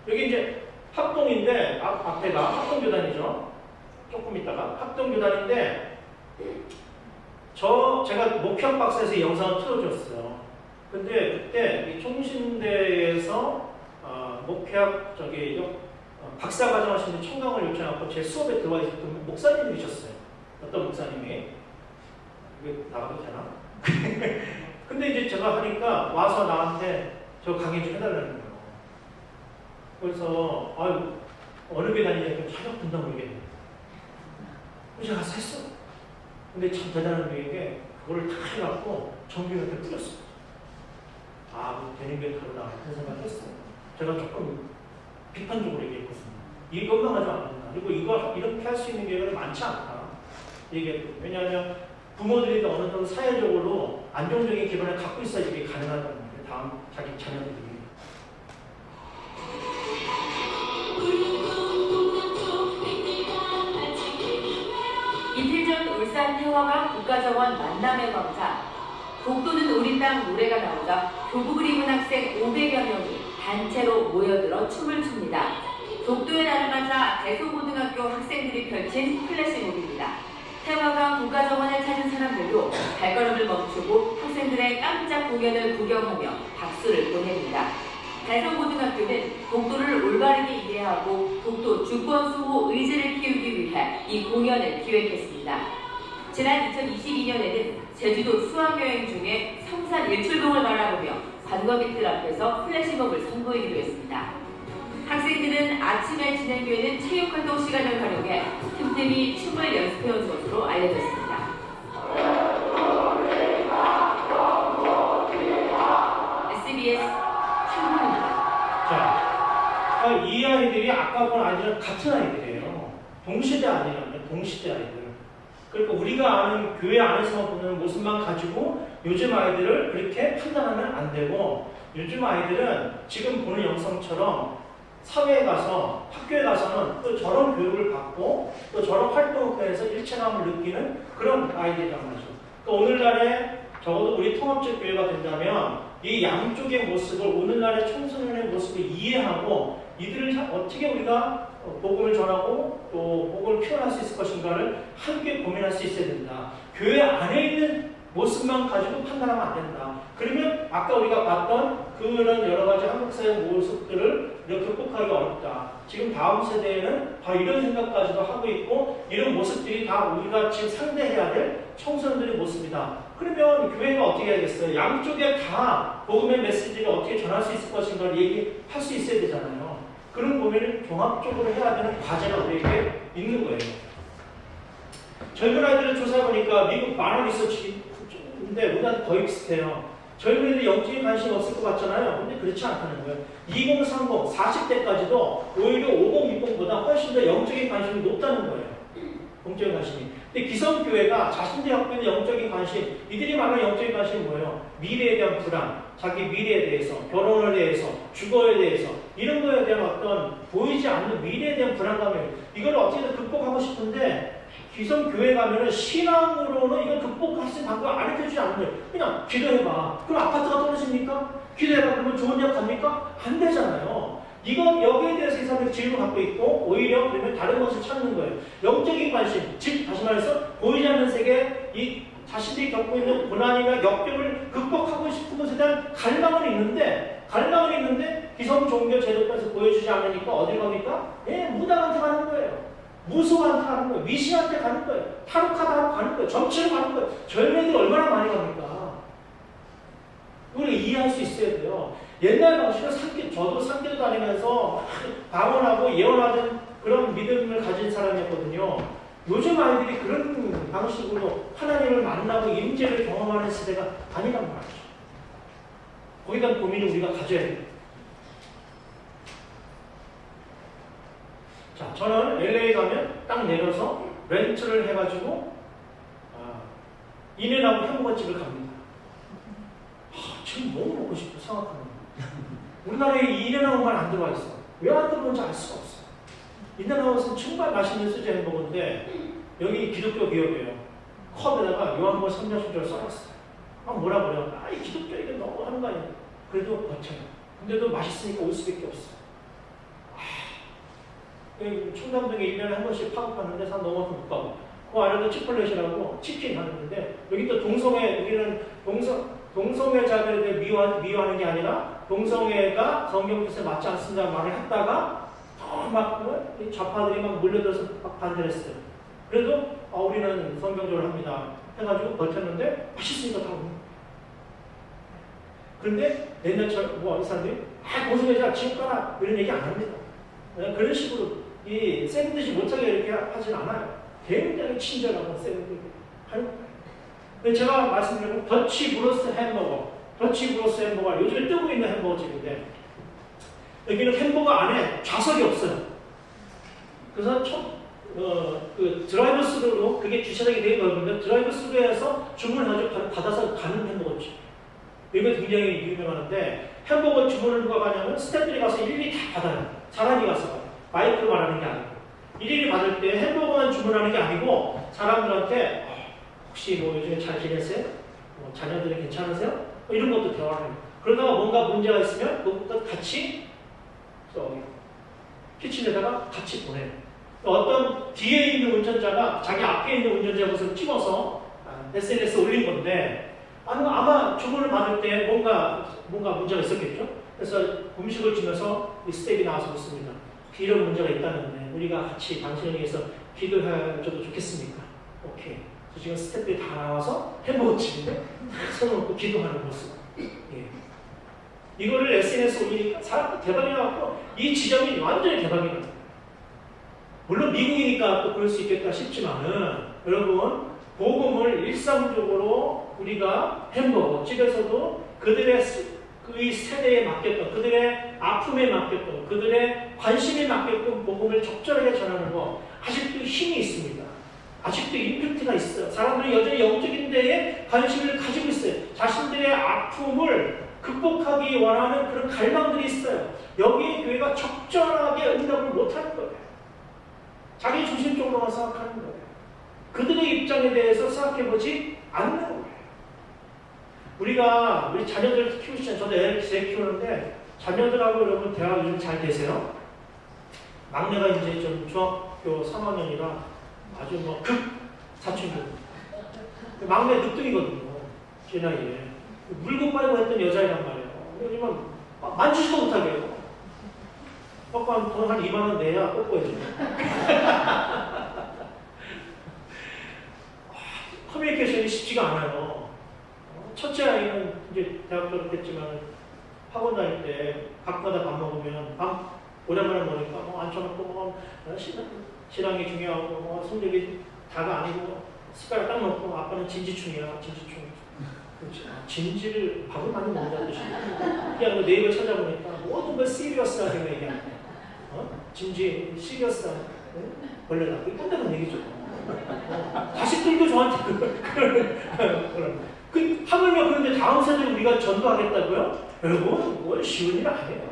여기 이제 합동인데, 앞에가 합동교단이죠. 조금 있다가 합동교단인데, 제가 목평 박사에서 이 영상을 틀어줬어요. 근데 그때 이 총신대에 목회학 박사 과정 하시는 청강을 요청하고 제 수업에 들어와 있었던 목사님이셨어요. 어떤 목사님이. 이게 나가도 되나? 근데 이제 제가 하니까 와서 나한테 저 강의 좀 해달라는 거예요. 그래서 아유 어느 게 다니냐면 차력 분당 모르겠네. 그래서 제가 가서 했어. 근데 참 대단한 게 그거를 다 해갖고 정규한테 뿌렸어. 뭐 되는 게 다르다 그런 생각을 했어요. 제가 조금 비판적으로 얘기했거든요. 이것만 가지고 안 된다. 그리고 이렇게 할 수 있는 기회가 많지 않다. 얘기했고. 왜냐하면 부모들이 어느 정도 사회적으로 안정적인 기반을 갖고 있어야 이게 가능하다는 거예요. 다음 자기 자녀들이.
이틀 전 울산 태화강 국가정원 만남의 광장. 독도는 우리 땅 노래가 나오자 교복을 입은 학생 500여 명이 단체로 모여들어 춤을 춥니다. 독도의 날을 맞아 대소고등학교 학생들이 펼친 플래시몹입니다. 태화강 국가정원을 찾은 사람들도 발걸음을 멈추고 학생들의 깜짝 공연을 구경하며 박수를 보냅니다. 대성고등학교는 독도를 올바르게 이해하고 독도 주권 수호 의지를 키우기 위해 이 공연을 기획했습니다. 지난 2022년에는 제주도 수학여행 중에 성산 일출봉을 바라보며 관광객들 앞에서 플래시몹을 선보이기도 했습니다. 학생들은 아침에 진행되는 체육활동 시간을 활용해 틈틈이 춤을 연습해온 것으로 알려졌습니다. SBS 신문입니다.
자, 이 아이들이 아까 본 아이들은 같은 아이들이에요. 동시대 아이들이에요. 동시대 아이들. 그러니까 우리가 아는 교회 안에서만 보는 모습만 가지고 요즘 아이들을 그렇게 판단하면 안 되고, 요즘 아이들은 지금 보는 영상처럼 사회에 가서 학교에 가서는 또 저런 교육을 받고 또 저런 활동을 통해서 일체감을 느끼는 그런 아이들이란 말이죠. 그러니까 오늘날에 적어도 우리 통합적 교회가 된다면 이 양쪽의 모습을, 오늘날의 청소년의 모습을 이해하고 이들을 어떻게 우리가 복음을 전하고 또 복음을 표현할 수 있을 것인가를 함께 고민할 수 있어야 된다. 교회 안에 있는 모습만 가지고 판단하면 안 된다. 그러면 아까 우리가 봤던 그런 여러 가지 한국사회 모습들을 이렇게 극복하기 어렵다. 지금 다음 세대에는 바로 이런 생각까지도 하고 있고, 이런 모습들이 다 우리가 지금 상대해야 될 청소년들의 모습이다. 그러면 교회가 어떻게 해야겠어요? 양쪽에 다 복음의 메시지를 어떻게 전할 수 있을 것인가를 얘기할 수 있어야 되잖아요. 그런 고민을 종합적으로 해야 되는 과제가 우리에게 있는 거예요. 젊은 아이들을 조사해보니까 미국 만원 리서치인데 우리나라 거의 비슷해요. 젊은이들이 영적인 관심이 없을 것 같잖아요. 근데 그렇지 않다는 거예요. 2030, 40대까지도 오히려 50, 60보다 훨씬 더 영적인 관심이 높다는 거예요. 영적인 관심이. 근데 기성교회가 자신들이 갖고 있는 영적인 관심, 이들이 말하는 영적인 관심이 뭐예요? 미래에 대한 불안, 자기 미래에 대해서, 결혼에 대해서, 주거에 대해서, 이런 거에 대한 어떤 보이지 않는 미래에 대한 불안감이에요. 이걸 어떻게든 극복하고 싶은데, 기성교회 가면은 신앙으로는 이걸 극복할 수 있는 방법을 알려주지 않는 거예요. 그냥 기도해봐. 그럼 아파트가 떨어집니까? 기도해봐. 그러면 좋은 데 갑니까? 안 되잖아요. 이건 여기에 대해서 이 사람들이 질문을 갖고 있고, 오히려 그러면 다른 것을 찾는 거예요. 영적인 관심, 즉 다시 말해서 보이지 않는 세계, 이 자신들이 겪고 있는 고난이나 역경을 극복하고 싶은 것에 대한 갈망은 있는데 기성 종교 제도권에서 보여주지 않으니까 어딜 갑니까? 무당한테 가는 거예요. 무소한테 가는 거예요. 미신한테 가는 거예요. 타로카드하러 가는 거예요. 점치러 가는 거예요. 젊은이들이 얼마나 많이 갑니까? 우리가 이해할 수 있어야 돼요. 옛날 방식은 저도 산기도 다니면서 방언하고 예언하던 그런 믿음을 가진 사람이었거든요. 요즘 아이들이 그런 방식으로 하나님을 만나고 임재를 경험하는 시대가 아니란 말이죠. 거기에 대한 고민을 우리가 가져야 돼요. 자, 저는 LA 가면 딱 내려서 렌트를 해가지고 인앤아웃 햄버거집을 갑니다. 지금 너무 먹고 싶어 생각하는 거예요. 우리나라에 인앤아웃만 안 들어와 있어. 왜 안 들어오는지 알 수가 없어. 인앤아웃은 정말 맛있는 수제 햄버거인데 여기 기독교 기업이에요. 컵에다가 요한복음 3장 10절 써놨어요. 뭐라 그래요? 이 기독교 이게 너무 하는 거 아니에요? 그래도 버텨요. 근데도 맛있으니까 올 수밖에 없어. 청담동에 1년에 한 번씩 팝업하는데 사람 너무 못 가고, 그 아래도 치폴렛이라고 치킨 하는데, 여기 또 동성애, 우리는 동성애자들에 미워하는 게 아니라 동성애가 성경 뜻에 맞지 않습니다 말을 했다가 막 좌파들이 막 몰려들어서 막 반대를 했어요. 그래도 우리는 성경적으로 합니다 해가지고 버텼는데 맛있으니까 다 오는. 그런데 옛날처럼 이 사람들이 동성애자 지금 가라 이런 얘기 안 합니다. 그런 식으로 이 세븐듯이 못하게 이렇게 하진 않아요. 굉장히 친절하고 세븐듯이 하는 거예요. 제가 말씀드린 더치 브로스 햄버거, 더치 브로스 햄버거 요즘에 뜨고 있는 햄버거 집인데 여기는 햄버거 안에 좌석이 없어요. 그래서 그 드라이브 스루로 그게 주차장이 되게 넓은데 드라이브 스루에서 주문해가지고 받아서 가는 햄버거집. 이거 굉장히 유명한데 햄버거 주문을 누가 가냐면 스태프들이 가서 일일이 다 받아요. 사람이 가서 받아요. 마이크로 말하는 게 아니고 일일이 받을 때 햄버거만 주문하는 게 아니고 사람들한테 혹시 뭐 요즘에 잘 지내세요? 자녀들이 괜찮으세요? 이런 것도 대화를 해요. 그러다가 뭔가 문제가 있으면 그것부터 같이 키친에다가 같이 보내요. 어떤 뒤에 있는 운전자가 자기 앞에 있는 운전자 모습을 찍어서 SNS에 올린 건데 아마 주문을 받을 때 뭔가 문제가 있었겠죠. 그래서 음식을 주면서 이 스텝이 나와서 묻습니다. 이런 문제가 있다는데 우리가 같이 당신을 위해서 기도해줘도 좋겠습니까? 오케이. 그래서 지금 스텝들이 다 나와서 햄버거집인데 서놓고 기도하는 모습. 예. 이거를 SNS에 올리니까 사람들 대박이 나왔고 이 지점이 완전히 대박이 나요. 물론 미국이니까 또 그럴 수 있겠다 싶지만은 여러분 복음을 일상적으로 우리가 햄버거 집에서도 그들의 그 세대에 맞게끔 그들의 아픔에 맞게끔 그들의 관심에 맞게끔 복음을 적절하게 전하는 거 아직도 힘이 있습니다. 아직도 임팩트가 있어요. 사람들이 여전히 영적인 데에 관심을 가지고 있어요. 자신들의 아픔을 극복하기 원하는 그런 갈망들이 있어요. 여기에 교회가 적절하게 응답을 못하는 거예요. 자기 중심적으로만 생각하는 거예요. 그들의 입장에 대해서 생각해보지 않는 거예요. 우리가 우리 자녀들 키우시잖아요. 저도 애를 키우는데 자녀들하고 여러분 대화 요즘 잘 되세요? 막내가 이제 좀 중학교 3학년이라 아주 뭐 극 사춘기. 막내 늦둥이거든요. 제 나이에. 물고 빨고 했던 여자애란 말이에요. 그러지만 만지지도 못하게 해요. 뽀뽀한 돈 한 2만 원 내야 뽀뽀해줘요. 커뮤니케이션이 쉽지가 않아요. 첫째 아이는 이제 대학 졸업했지만 학원 다닐 때 가끔가다 밥 먹으면 오랜만에 먹으니까 앉혀놓고 신앙이 중요하고 성적이 다가 아니고 숟가락 딱 놓고 아빠는 진지충이야 진지충. 진지를 밥을 많이 먹는다는 뜻이에요. 그냥 네이버 찾아보니까 모든 걸 시리어스하게 얘기하는 진지, 시리어스한 원래다. 그게 꼰대는 얘기죠. 자식들도 저한테 그런 하물며 그런데 다음 세대를 우리가 전도하겠다고요? 여러분, 뭘 쉬운 일 아니에요.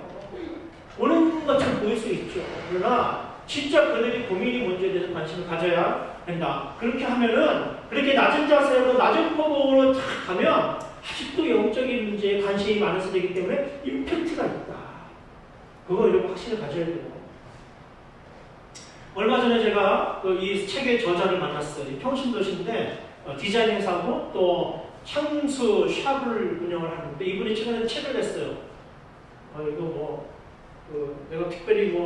오는 것처럼 보일 수 있죠. 그러나 진짜 그들이 고민이 뭔지에 대해서 관심을 가져야 된다. 그렇게 하면은 그렇게 낮은 자세로 낮은 포복으로 탁 가면 아직도 영적인 문제에 관심이 많은 세대이기 때문에 임팩트가 있다. 그거 여러분 확신을 가져야 돼요. 얼마 전에 제가 이 책의 저자를 만났어요. 평신도시인데 디자인 회사고 또 향수 샵을 운영을 하는데 이분이 최근에 책을 냈어요. 이거 내가 특별히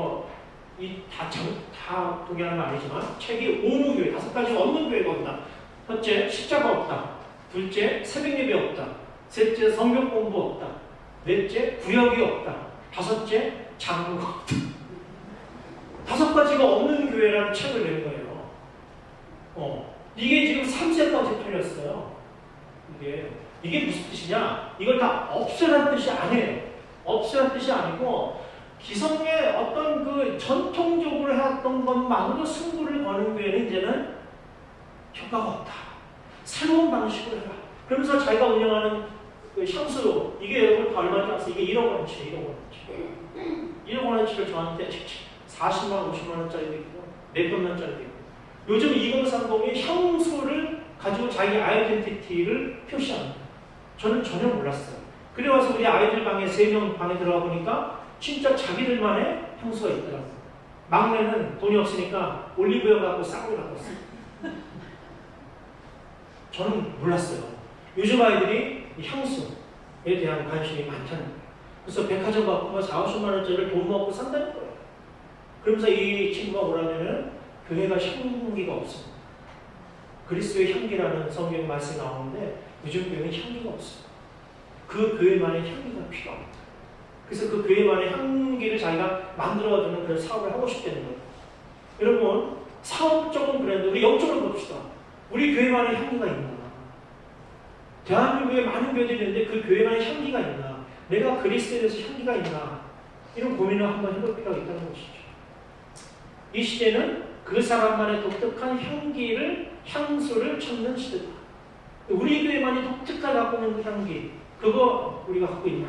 다 동의하는 건 아니지만 책이 오무교회 5가지가 없는 교회거든요. 첫째, 십자가 없다. 둘째, 새벽예배 없다. 셋째, 성경 공부 없다. 넷째, 구역이 없다. 다섯째, 장로가 없다. 5가지가 없는 교회라는 책을 낸 거예요. 이게 지금 3세까지 팔렸어요. 이게 무슨 뜻이냐? 이걸 다 없애라는 뜻이 아니에요. 없애라는 뜻이 아니고 기성의 어떤 그 전통적으로 해왔던 것만으로 승부를 거는 교회는 이제는 효과가 없다. 새로운 방식으로 해라. 그러면서 자기가 운영하는 그 향수, 이게 여러분 다 얼마나 나왔어요? 이게 1억 원치, 1억 원치. 1억 원치를 저한테 40만, 50만 원짜리도 있고, 몇백만 원짜리도 있고. 요즘 2030이 향수를 가지고 자기 아이덴티티를 표시합니다. 저는 전혀 몰랐어요. 그래 와서 우리 아이들 방에 3명 방에 들어가 보니까 진짜 자기들만의 향수가 있더라고요. 막내는 돈이 없으니까 올리브영 갖고 싹을 갖고 왔어요. 저는 몰랐어요. 요즘 아이들이 향수에 대한 관심이 많다는 거예요. 그래서 백화점 갖고 4, 50만 원짜리를 돈 먹고 산다는 거예요. 그러면서 이 친구가 뭐라냐면 교회가 향기가 없습니다. 그리스도의 향기라는 성경 말씀이 나오는데 요즘 교회는 향기가 없어요. 그 교회만의 향기가 필요합니다. 그래서 그 교회만의 향기를 자기가 만들어주는 그런 사업을 하고 싶다는 거예요. 여러분, 사업적인 브랜드, 우리 영적으로 봅시다. 우리 교회만의 향기가 있나? 대한민국에 많은 교회들이 있는데 그 교회만의 향기가 있나? 내가 그리스도에 대해서 향기가 있나? 이런 고민을 한번 해볼 필요가 있다는 것이죠. 이 시대는 그 사람만의 독특한 향수를 찾는 시대다. 우리 교회만이 독특하게 갖고 있는 그 향기, 그거 우리가 갖고 있나?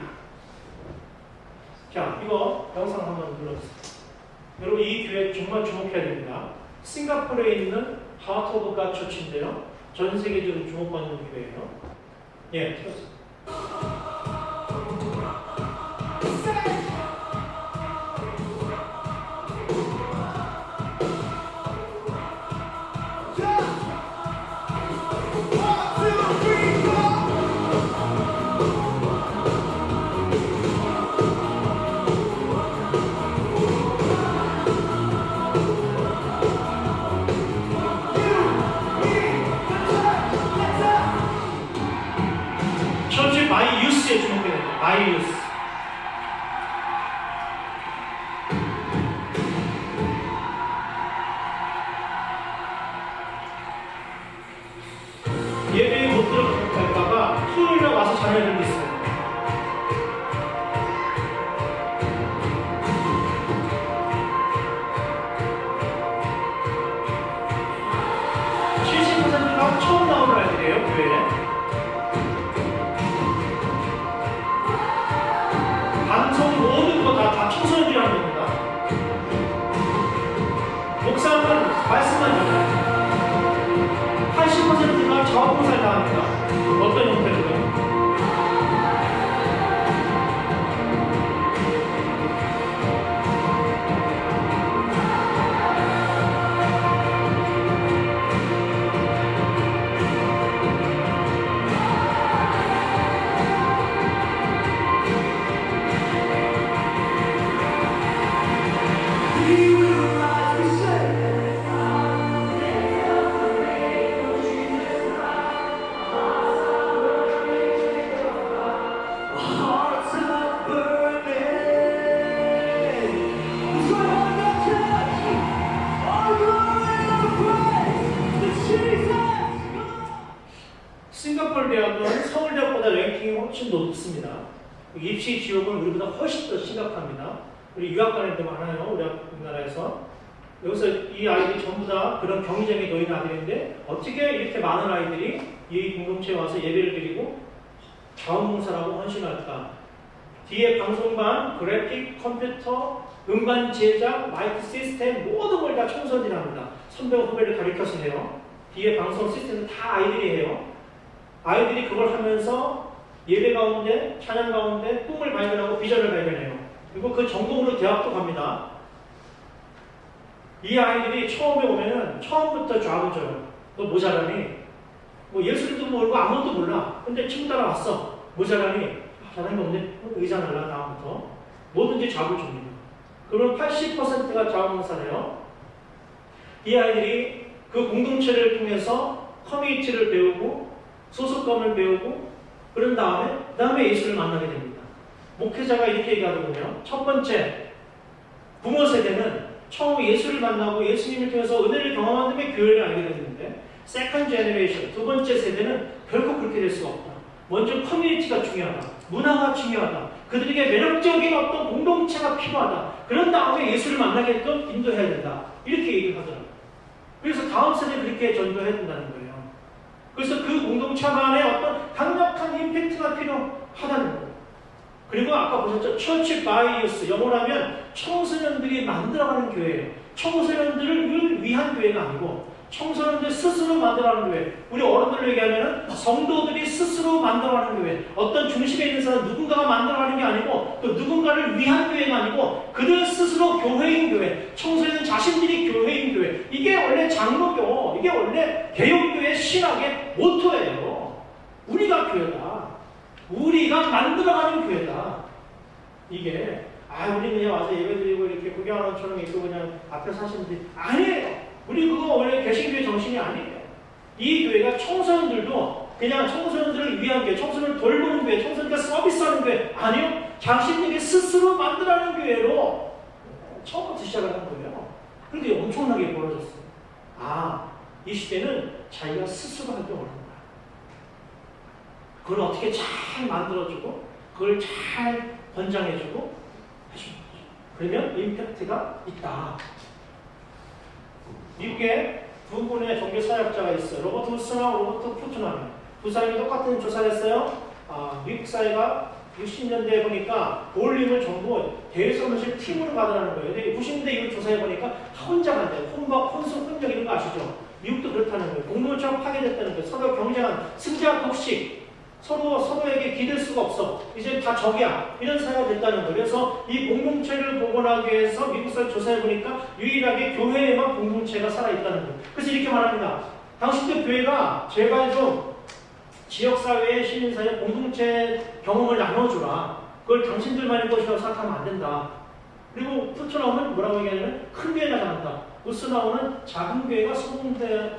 자, 이거 영상 한번 눌러주세요. 여러분, 이 교회 정말 주목해야 됩니다. 싱가포르에 있는 하트 오브 갓 처치인데요. 전 세계적으로 주목받는 교회예요. 예, 틀었어요. 처치 마이 유스에 주목해야 됩니다. 마이 유스. 예배에 못 들어갈까봐 토요일에 와서 자녀들도 있어요. 가 처음 나오는 아이들이에요, 교회에. 방송 모든 거 다 청소년들이 하는 겁니다. 목사는 말씀만 전해요. 80%가 자원봉사를 다 합니다. 어떤 형태로요? 싱가포르 대학은 서울대학보다 랭킹이 훨씬 높습니다. 입시 지옥은 우리보다 훨씬 더 심각합니다. 우리 유학관들도 많아요. 우리나라에서. 여기서 이 아이들이 전부 다 그런 경제적인 노인 아이들인데 어떻게 이렇게 많은 아이들이 이 공동체에 와서 예배를 드리고 자원봉사라고 헌신할까? 뒤에 방송반, 그래픽, 컴퓨터, 음반 제작, 마이크 시스템 모든 걸 다 청소년들이 합니다. 선배와 후배를 가르쳐서 해요. 뒤에 방송 시스템은 다 아이들이 해요. 아이들이 그걸 하면서 예배 가운데, 찬양 가운데 꿈을 발견하고 비전을 발견해요. 그리고 그 전공으로 대학도 갑니다. 이 아이들이 처음에 오면은 처음부터 좌를 줘요. 너 뭐 잘하니? 뭐 예술도 모르고 아무것도 몰라. 근데 친구 따라왔어. 뭐 잘하니? 잘하는 게 없네. 의자 날라 다음부터. 뭐든지 좌를 줍니다. 그럼 80%가 자원봉사래요. 이 아이들이 그 공동체를 통해서 커뮤니티를 배우고 소속감을 배우고 그런 다음에 예수를 만나게 됩니다. 목회자가 이렇게 얘기하거든요. 첫 번째, 부모 세대는 처음 예수를 만나고 예수님을 통해서 은혜를 경험한 다음에 교회를 알게 되는데 세컨드 제너레이션, 두 번째 세대는 결코 그렇게 될 수가 없다. 먼저 커뮤니티가 중요하다. 문화가 중요하다. 그들에게 매력적인 어떤 공동체가 필요하다. 그런 다음에 예수를 만나게끔 인도해야 된다. 이렇게 얘기를 하더라고요. 그래서 다음 세대는 그렇게 전도해야 된다는 거예요. 그래서 그 공동체만의 어떤 강력한 임팩트가 필요하다는 거예요. 그리고 아까 보셨죠? 처치 바이 유스, 영어로 하면 청소년들이 만들어가는 교회예요. 청소년들을 위한 교회가 아니고 청소년들 스스로 만들어가는 교회. 우리 어른들로 얘기하면 성도들이 스스로 만들어가는 교회. 어떤 중심에 있는 사람 누군가가 만들어가는 게 아니고 또 누군가를 위한 교회가 아니고 그들 스스로 교회인 교회. 청소년 자신들이 교회인 교회. 이게 원래 장로교, 이게 원래 개혁교회 신학의 모토예요. 우리가 교회다. 우리가 만들어가는 교회다. 이게 우리는 그냥 와서 예배드리고 이렇게 구경하는 것처럼 있고 그냥 앞에서 하시면 돼. 아니에요. 우리 그거 원래 개신교의 정신이 아니에요. 이 교회가 청소년들도 그냥 청소년들을 위한 교회, 청소년을 돌보는 교회, 청소년과 서비스하는 교회 아니요. 자신들이 스스로 만들어가는 교회로 처음부터 시작을 한 거예요. 그런데 엄청나게 벌어졌어요. 이 시대는 자기가 스스로 하기 어려운 거야. 그걸 어떻게 잘 만들어주고 그걸 잘 권장해주고 해주는 거죠. 그러면 임팩트가 있다. 미국에 두 분의 종교 사역자가 있어요. 로버트 후스나 로버트 푸트남. 두 사람이 똑같은 조사를 했어요. 미국 사회가 60년대에 보니까 볼링을 전부 대리선물실 팀으로 가더라는 거예요. 근데 90년대 이후 조사해 보니까 혼자 간대요. 혼수, 혼력 이런 거 아시죠? 미국도 그렇다는 거예요. 공동체가 파괴됐다는 거예요. 서로 경쟁한 승자 독식. 서로에게 기댈 수가 없어. 이제 다 적이야. 이런 사회가 됐다는 거예요. 그래서 이 공동체를 복원하기 위해서 미국 사회 조사해 보니까 유일하게 교회에만 공동체가 살아있다는 거예요. 그래서 이렇게 말합니다. 당신들 교회가 제발 좀 지역사회, 시민사회, 공동체 경험을 나눠주라. 그걸 당신들만의 것이라고 생각하면 안 된다. 그리고 푸트넘은 뭐라고 얘기하냐면 큰 교회가 잘한다. 우스나오는 작은 교회가 소공동체를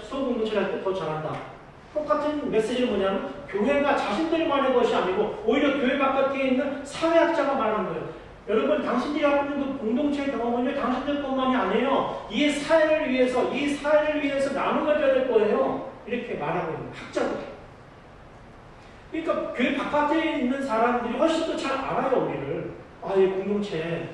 할 때 더 잘한다. 똑같은 메시지는 뭐냐면 교회가 자신들만의 것이 아니고 오히려 교회 바깥에 있는 사회학자가 말하는 거예요. 여러분 당신들이 갖고 있는 그 공동체의 경험은요 당신들뿐만이 아니에요. 이 사회를 위해서 나눠가져야 될 거예요. 이렇게 말하고 있는 학자들. 그러니까 교회 바깥에 있는 사람들이 훨씬 더 잘 알아요 우리를. 이 공동체.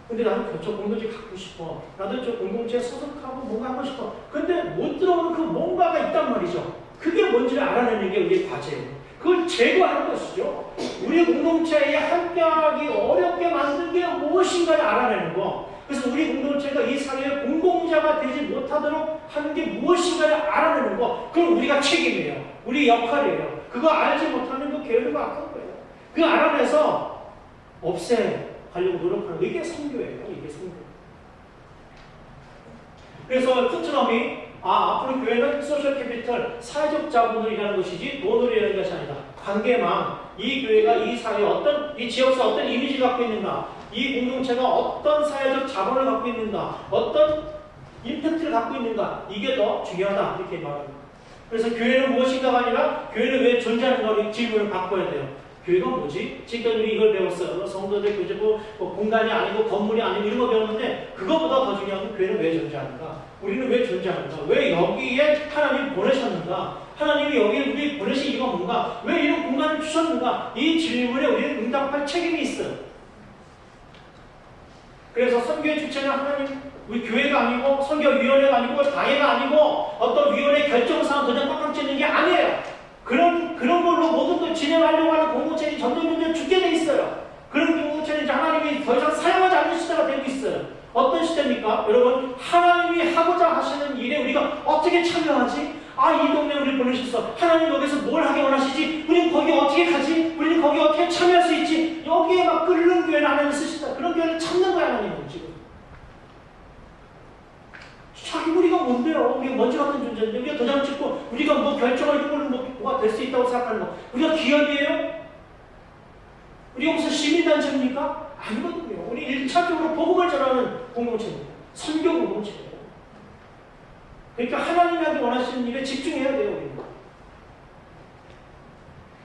근데 나도 저 공동체 갖고 싶어. 나도 저 공동체에 소속하고 뭔가 하고 싶어. 근데 못 들어오는 그 뭔가가 있단 말이죠. 그게 뭔지를 알아내는 게 우리의 과제예요. 그걸 제거하는 것이죠. 우리 공동체에 함께하기 어렵게 만든 게 무엇인가를 알아내는 거. 그래서 우리 공동체가 이 사회의 공공자가 되지 못하도록 하는 게 무엇인가를 알아내는 거. 그건 우리가 책임이에요. 우리 역할이에요. 그거 알지 못하면 그 계획을 아픈 거예요. 그거 알아내서 없애가려고 노력하는 거. 이게 선교예요. 이게 선교. 그래서 푸트넘이 앞으로 교회는 소셜 캐피털, 사회적 자본을 일하는 것이지 돈으로 일하는 것이 아니다. 관계망, 이 교회가 이 사회에 이 지역사 어떤 이미지를 갖고 있는가, 이 공동체가 어떤 사회적 자본을 갖고 있는가, 어떤 임팩트를 갖고 있는가, 이게 더 중요하다. 이렇게 말합니다. 그래서 교회는 무엇인가가 아니라 교회는 왜 존재하는가 질문을 바꿔야 돼요. 교회가 뭐지? 지금까지 우리 이걸 배웠어요. 성도들 교제고 공간이 아니고 건물이 아니고 이런 거 배웠는데 그거보다 더 중요한 건 교회는 왜 존재하는가? 우리는 왜 존재하는가? 왜 여기에 하나님이 보내셨는가? 하나님이 여기에 우리 보내신 이유가 뭔가? 왜 이런 공간을 주셨는가? 이 질문에 우리는 응답할 책임이 있어요. 그래서 선교의 주체는 하나님, 우리 교회가 아니고 선교위원회가 아니고 당회가 아니고 어떤 위원회 결정사항 도장 꽉꽉 찍는 게 아니에요. 그런 걸로 모든 걸 진행하려고 하는 공동체들이 점점 죽게 돼 있어요. 그런 공동체는 하나님이 더 이상 사용하지 않는 시대가 되고 있어요. 어떤 시대입니까? 여러분, 하나님이 하고자 하시는 일에 우리가 어떻게 참여하지? 이 동네 우리를 보내셨어. 하나님 여기서 뭘 하기 원하시지? 우린 거기 어떻게 가지? 우리는 거기 어떻게 참여할 수 있지? 여기에 막 끓는 교회를 하나님 쓰시다. 그런 교회를 찾는 거야, 하나님은 지금. 우리가 뭔데요? 우리가 먼지 같은 존재인데 우리가 도장 찍고 우리가 뭐 결정을 이루는 뭐가 될 수 있다고 생각하는 거. 우리가 기업이에요? 우리가 무슨 시민단체입니까? 아니거든요. 우리 1차적으로 복음을 전하는 공동체입니다. 선교 공동체예요. 그러니까 하나님한테 원하시는 일에 집중해야 돼요. 우리는.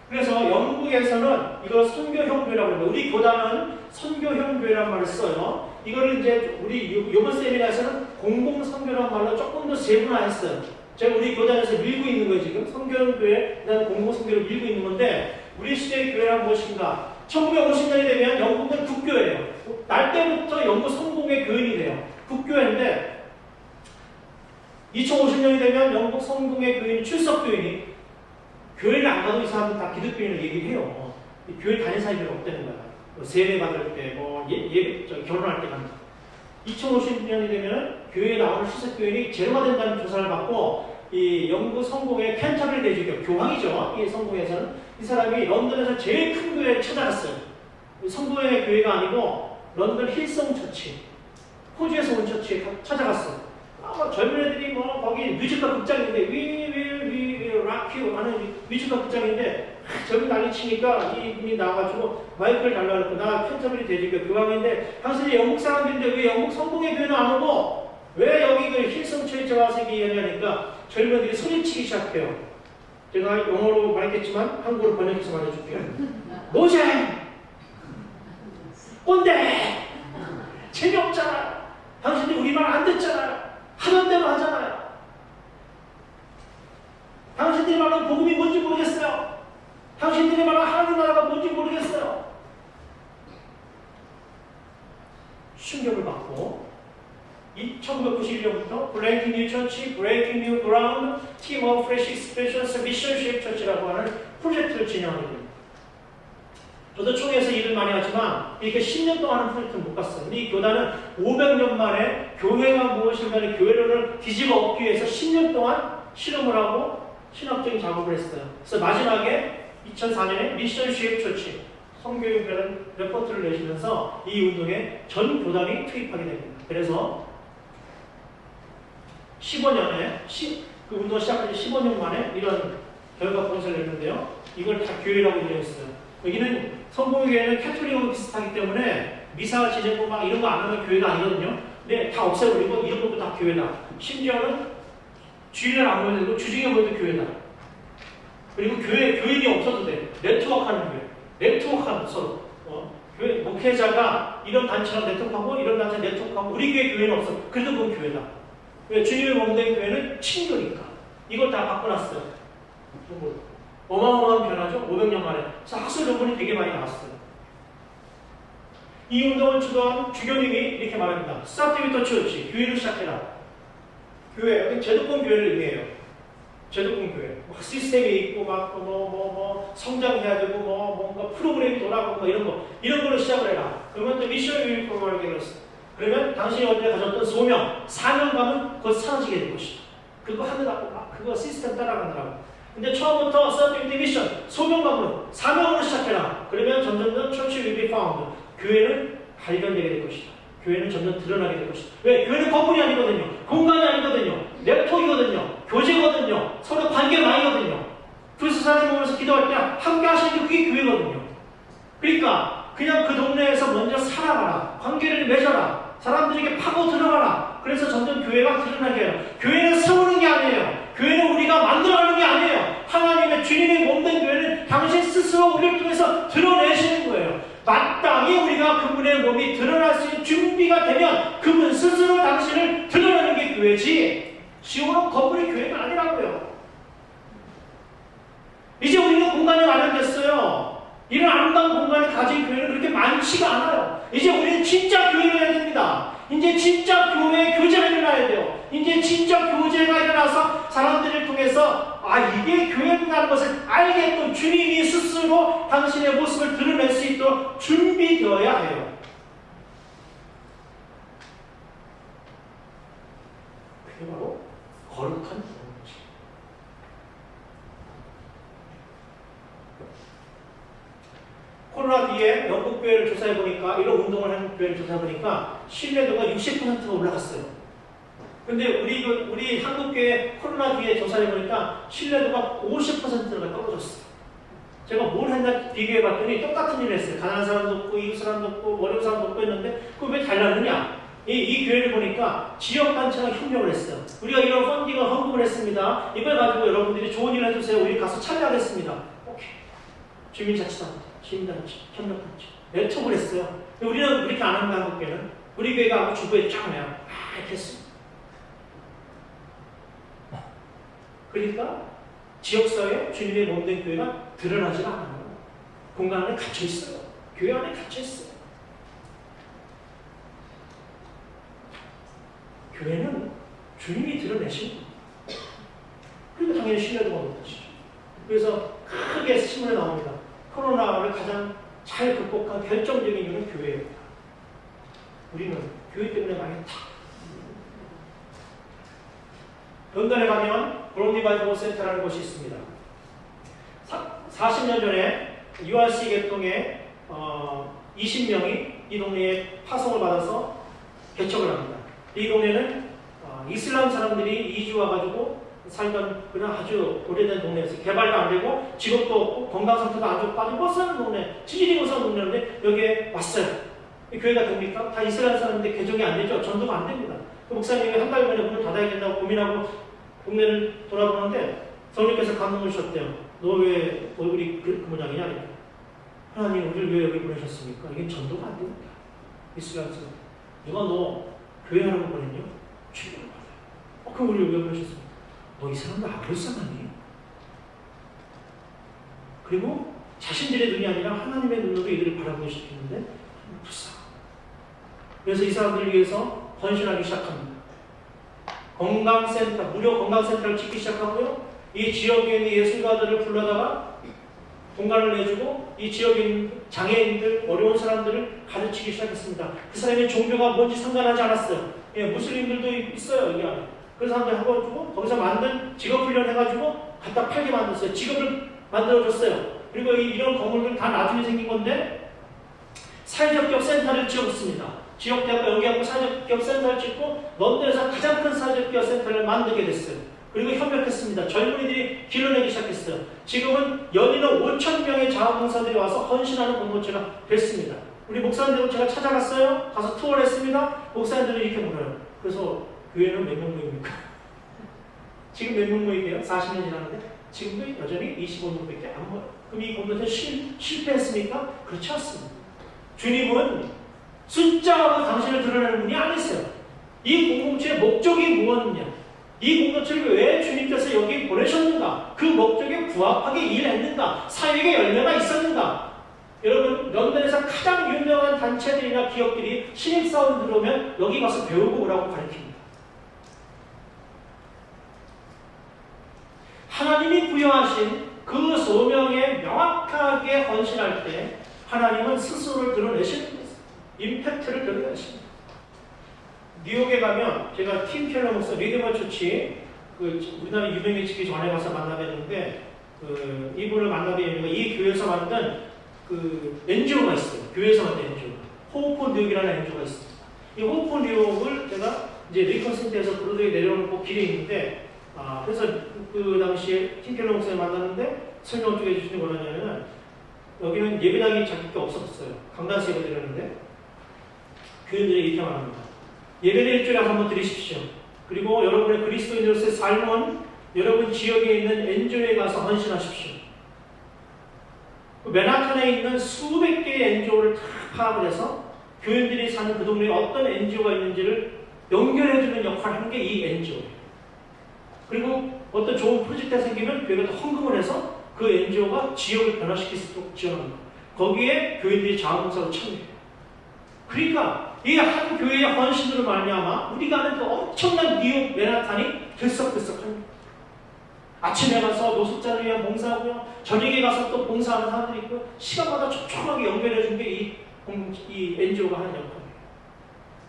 그래서 영국에서는 이걸 선교형 교회라고 합니다. 우리 교단은 선교형 교회라는 말을 써요. 이거를 이제 우리 이번 세미나에서는 공공선교라는 말로 조금 더 세분화했어요. 제가 우리 교단에서 밀고 있는 거예요. 지금 선교형 교회, 그다음 공공선교를 밀고 있는 건데 우리 시대의 교회란 무엇인가? 1950년이 되면 영국은 국교예요. 날 때부터 영국 성공의 교인이 돼요. 국교회인데 2050년이 되면 영국 성공의 교인, 출석교인이 교회를 안 가도 이 사람은 다 기독교인을 얘기를 해요. 교회 다니는 사람이 별로 없다는 거야. 세례 받을 때, 결혼할 때 간다. 2050년이 되면 교회에 나오는 출석교인이 제로가 된다는 조사를 받고 이 영국 성공의 캔터빌 대주교, 교황이죠. 이 성공에서는 이 사람이 런던에서 제일 큰 교회를 찾아갔어요. 성공의 교회가 아니고 런던 힐송 처치, 호주에서 온 처치에 찾아갔어. 젊은 애들이 거기 뮤지컬 극장인데 We will rock you 하는 뮤지컬 극장인데 저기 난리 치니까 이분이 나와가지고 마이크를 달라고 나 펜터빌리 대주교 교황인데 당신이 영국 사람들인데 왜 영국 성공의 교회는 안 오고 왜 여기 그 힐성 처치에 와서 얘기하냐니까 젊은이들이 소리치기 시작해요. 제가 영어로 말했겠지만 한국어로 번역해서 말해줄게요. 노잼! 꼰대! 재미없잖아. 당신들 우리 말 안 듣잖아요. 하던 대로 하잖아요. 당신들이 말하는 복음이 뭔지 모르겠어요. 당신들이 말하는 하나님 나라가 뭔지 모르겠어요. 충격을 받고 1991년부터 Breaking New Church, Breaking New Ground, Team of Fresh Expressions, Mission Shape Church라고 하는 프로젝트를 진행하게 됩니다. 저도 총회에서 일을 많이 하지만 이렇게 10년 동안 하는 프로젝트는 못 갔어요. 이 교단은 500년 만에 교회가 무엇인가를 교회론을 뒤집어 엎기 위해서 10년 동안 실험을 하고 신학적인 작업을 했어요. 그래서 마지막에 2004년에 미션 쉐입 처치 성교육이라는 레포트를 내시면서 이 운동에 전 교단이 투입하게 됩니다. 그래서 15년에 그 운동 시작한 지 15년 만에 이런 결과 보고서를 냈는데요. 이걸 다 교회라고 이해했어요. 여기는 성공교회는 캐톨릭하고 비슷하기 때문에 미사 지내고 막 이런 거 안 하면 교회가 아니거든요. 근데 다 없애버리고 이런 것도 다 교회다. 심지어는 주일날 안 모여도 주중에 모여도 교회다. 그리고 교인이 없어도 돼. 네트워크하는 교회. 네트워크하는 서로. 교회 목회자가 이런 단체랑 네트워크하고 이런 단체 네트워크하고 우리 교회 교회는 없어. 그래도 그건 교회다. 왜? 주님의 몸된 교회는 친교니까. 이걸 다 바꿔놨어요. 어마어마한 변화죠. 500년 만에. 그래서 학술 논문이 되게 많이 나왔어요. 이 운동을 주도한 주교님이 이렇게 말합니다. Start with the church. 교회를 시작해라. 교회, 제도권 교회를 의미해요. 제도권 교회. 막 시스템이 있고, 막, 성장해야 되고, 뭔가 프로그램이 돌아가고, 이런 걸로 시작을 해라. 그러면 또 미션 유일 프로그램을 개발했어. 그러면 당신이 어제 가졌던 소명, 사명감은 곧 사라지게 될 것이다. 그거 하느라고, 그거 시스템 따라가느라고. 근데 처음부터 Start with the mission. 소명감으로, 사명으로 시작해라. 그러면 점점 church will be found. 교회는 발견되게 될 것이다. 교회는 점점 드러나게 될 것이다. 왜? 교회는 건물이 아니거든요. 공간이 아니거든요. 네트워크이거든요. 교제거든요. 서로 관계 많이거든요. 그래서 사람이 보면서 기도할 때 함께 하시는 게 그게 교회거든요. 그러니까 그냥 그 동네에서 먼저 살아가라. 관계를 맺어라. 사람들에게 파고 들어가라. 그래서 점점 교회가 드러나게 해요. 교회는 세우는 게 아니에요. 교회는 우리가 만들어가는 게 아니에요. 하나님의 주님의 몸된 교회는 당신 스스로 우리를 통해서 드러내시는 거예요. 마땅히 우리가 그분의 몸이 드러날 수 있는 준비가 되면 그분 스스로 당신을 드러내는 게 교회지 지옥은 건물이 교회가 아니라고요. 이제 우리는 공간이 마련됐어요. 이런 아름다운 공간을 가진 교회는 그렇게 많지가 않아요. 이제 우리는 진짜 교회를 해야 됩니다. 이제 진짜 교회 교제가 일어나야 돼요. 이제 진짜 교제가 일어나서 사람들을 통해서 이게 교회라는 것을 알게끔 주님이 스스로 당신의 모습을 드러낼 수 있도록 준비되어야 해요. 그게 바로 거룩한 공동체. 코로나 뒤에 영국 교회를 조사해보니까 이런 운동을 하는 교회를 조사해보니까 신뢰도가 60%가 올라갔어요. 근데 우리 한국교회 코로나 뒤에 조사해보니까 신뢰도가 50%가 떨어졌어요. 제가 뭘 했나 비교해봤더니 똑같은 일을 했어요. 가난한 사람도 없고 이웃 사람도 없고 어려운 사람도 없고 했는데 그거 왜 달랐느냐? 이 교회를 보니까 지역단체가 협력을 했어요. 우리가 이런 펀딩을 헌금을 했습니다. 이걸 가지고 여러분들이 좋은 일을 해주세요. 우리 가서 참여하겠습니다. 오케이. 주민자치단체, 시민단체, 협력단체 네트워크를 했어요. 우리는 그렇게 안 합니다. 한국교회는. 우리 교회가 주부에 쫙 내요. 이렇게 했습니다. 그러니까 지역사회에 주님의 몸된 교회가 드러나지 않아요. 공간 안에 갇혀 있어요. 교회 안에 갇혀 있어요. 교회는 주님이 드러내신 거예요. 그러니까 당연히 신뢰도가 높아지죠. 그래서 크게 신문에 나옵니다. 코로나를 가장 잘 극복한 결정적인 이유는 교회입니다. 우리는 교회 때문에 망했다. 런던에 가면 브롬리 바이블 센터라는 곳이 있습니다. 40년 전에 URC 개통에 20명이 이 동네에 파송을 받아서 개척을 합니다. 이 동네는 이슬람 사람들이 이주 와가지고 살던 그런 아주 오래된 동네에서 개발도 안 되고 직업도 없고 건강 상태도 아주 빠지고 못 사는 동네, 지질이 못 사는 동네인데 여기에 왔어요. 교회가 됩니까? 다 이스라엘 사람인데 개종이 안 되죠. 전도가 안 됩니다. 그 목사님이 한 달 만에 문을 닫아야겠다고 고민하고 동네를 돌아보는데 성령께서 감동을 주셨대요. 너 왜 얼굴이 그 모양이냐? 하나님 우리를 왜 여기 보내셨습니까? 이게 전도가 안 됩니다. 이스라엘 사람. 누가 너 교회 하라고 보냈냐? 충격을 받아요. 그럼 우리를 왜 보내셨습니까? 너 이 사람들 안 불쌍하니? 그리고 자신들의 눈이 아니라 하나님의 눈으로 이들을 바라보고 싶었는데 불쌍. 그래서 이 사람들을 위해서 헌신하기 시작합니다. 건강센터, 무료 건강센터를 짓기 시작하고요. 이 지역에 있는 예술가들을 불러다가 공간을 내주고 이 지역에 있는 장애인들, 어려운 사람들을 가르치기 시작했습니다. 그 사람의 종교가 뭔지 상관하지 않았어요. 예, 무슬림들도 있어요, 여기 안에. 그 사람들 해가지고 거기서 만든 직업훈련 해가지고 갖다 팔게 만들었어요. 직업을 만들어줬어요. 그리고 이런 건물들 다 나중에 생긴 건데 사회적 센터를 지었습니다. 지역대학가 여기 하고 사회적 센터를 짓고 런던에서 가장 큰 사회적 센터를 만들게 됐어요. 그리고 협력했습니다. 젊은이들이 길러내기 시작했어요. 지금은 연인은 5,000명의 자원봉사들이 와서 헌신하는 공동체가 됐습니다. 우리 목사님들 제가 찾아갔어요. 가서 투어를 했습니다. 목사님들은 이렇게 물어요. 그래서 교회는 몇 명 모입니까? 지금 몇 명 모이게요? 40년 지났는데 지금도 여전히 25명밖에 안 모여요. 그럼 이 공동체 실패했습니까? 그렇지 않습니다. 주님은 숫자하고 당신을 드러내는 분이 아니세요. 이 공동체의 목적이 무엇이냐? 이 공동체를 왜 주님께서 여기 보내셨는가? 그 목적에 부합하게 일했는가? 사역의 열매가 있었는가? 여러분, 런던에서 가장 유명한 단체들이나 기업들이 신입사원 들어오면 여기 가서 배우고 오라고 가르칩니다. 하나님이 부여하신 그 소명에 명확하게 헌신할 때 하나님은 스스로를 드러내시는 거예요. 임팩트를 드러내십니다. 뉴욕에 가면 제가 팀 켈러 목사 리드머 처치 우리나라 유명해지기 전에 가서 만나뵀는데 이분을 만나뵈니까 이 교회에서 만든 NGO가 있어요. 교회에서 만든 NGO. 호프 뉴욕이라는 NGO가 있습니다. 이 호프 뉴욕을 제가 이제 리컨 센터에서 브로드웨이 내려오는 길에 있는데 그래서 그 당시에 팀 켈러 목사를 만났는데 설명 어떻게 해주시는 거냐면 여기는 예배당이 자격이 없었어요. 강단에서 예배 드렸는데 교인들이 이렇게 말합니다. 예배를 일주일에 한 번 드리십시오. 그리고 여러분의 그리스도인으로서의 삶은 여러분 지역에 있는 NGO에 가서 헌신하십시오. 맨하탄에 있는 수백 개의 NGO를 다 파악을 해서 교인들이 사는 그 동네에 어떤 NGO가 있는지를 연결해주는 역할을 하는 게 이 NGO예요. 그리고 어떤 좋은 프로젝트가 생기면 교회가 또 헌금을 해서 그 NGO가 지역을 변화시킬 수 있도록 지원합니다. 거기에 교인들이 자원봉사로 참여해요. 그러니까 이 한 교회의 헌신으로 말미암아 우리가 아는 그 엄청난 뉴욕 맨하탄이 들썩들썩합니다. 아침에 가서 노숙자를 위한 봉사하고요. 저녁에 가서 또 봉사하는 사람들이 있고 시간마다 촘촘하게 연결해 준 게 이 NGO가 하는 역할이에요.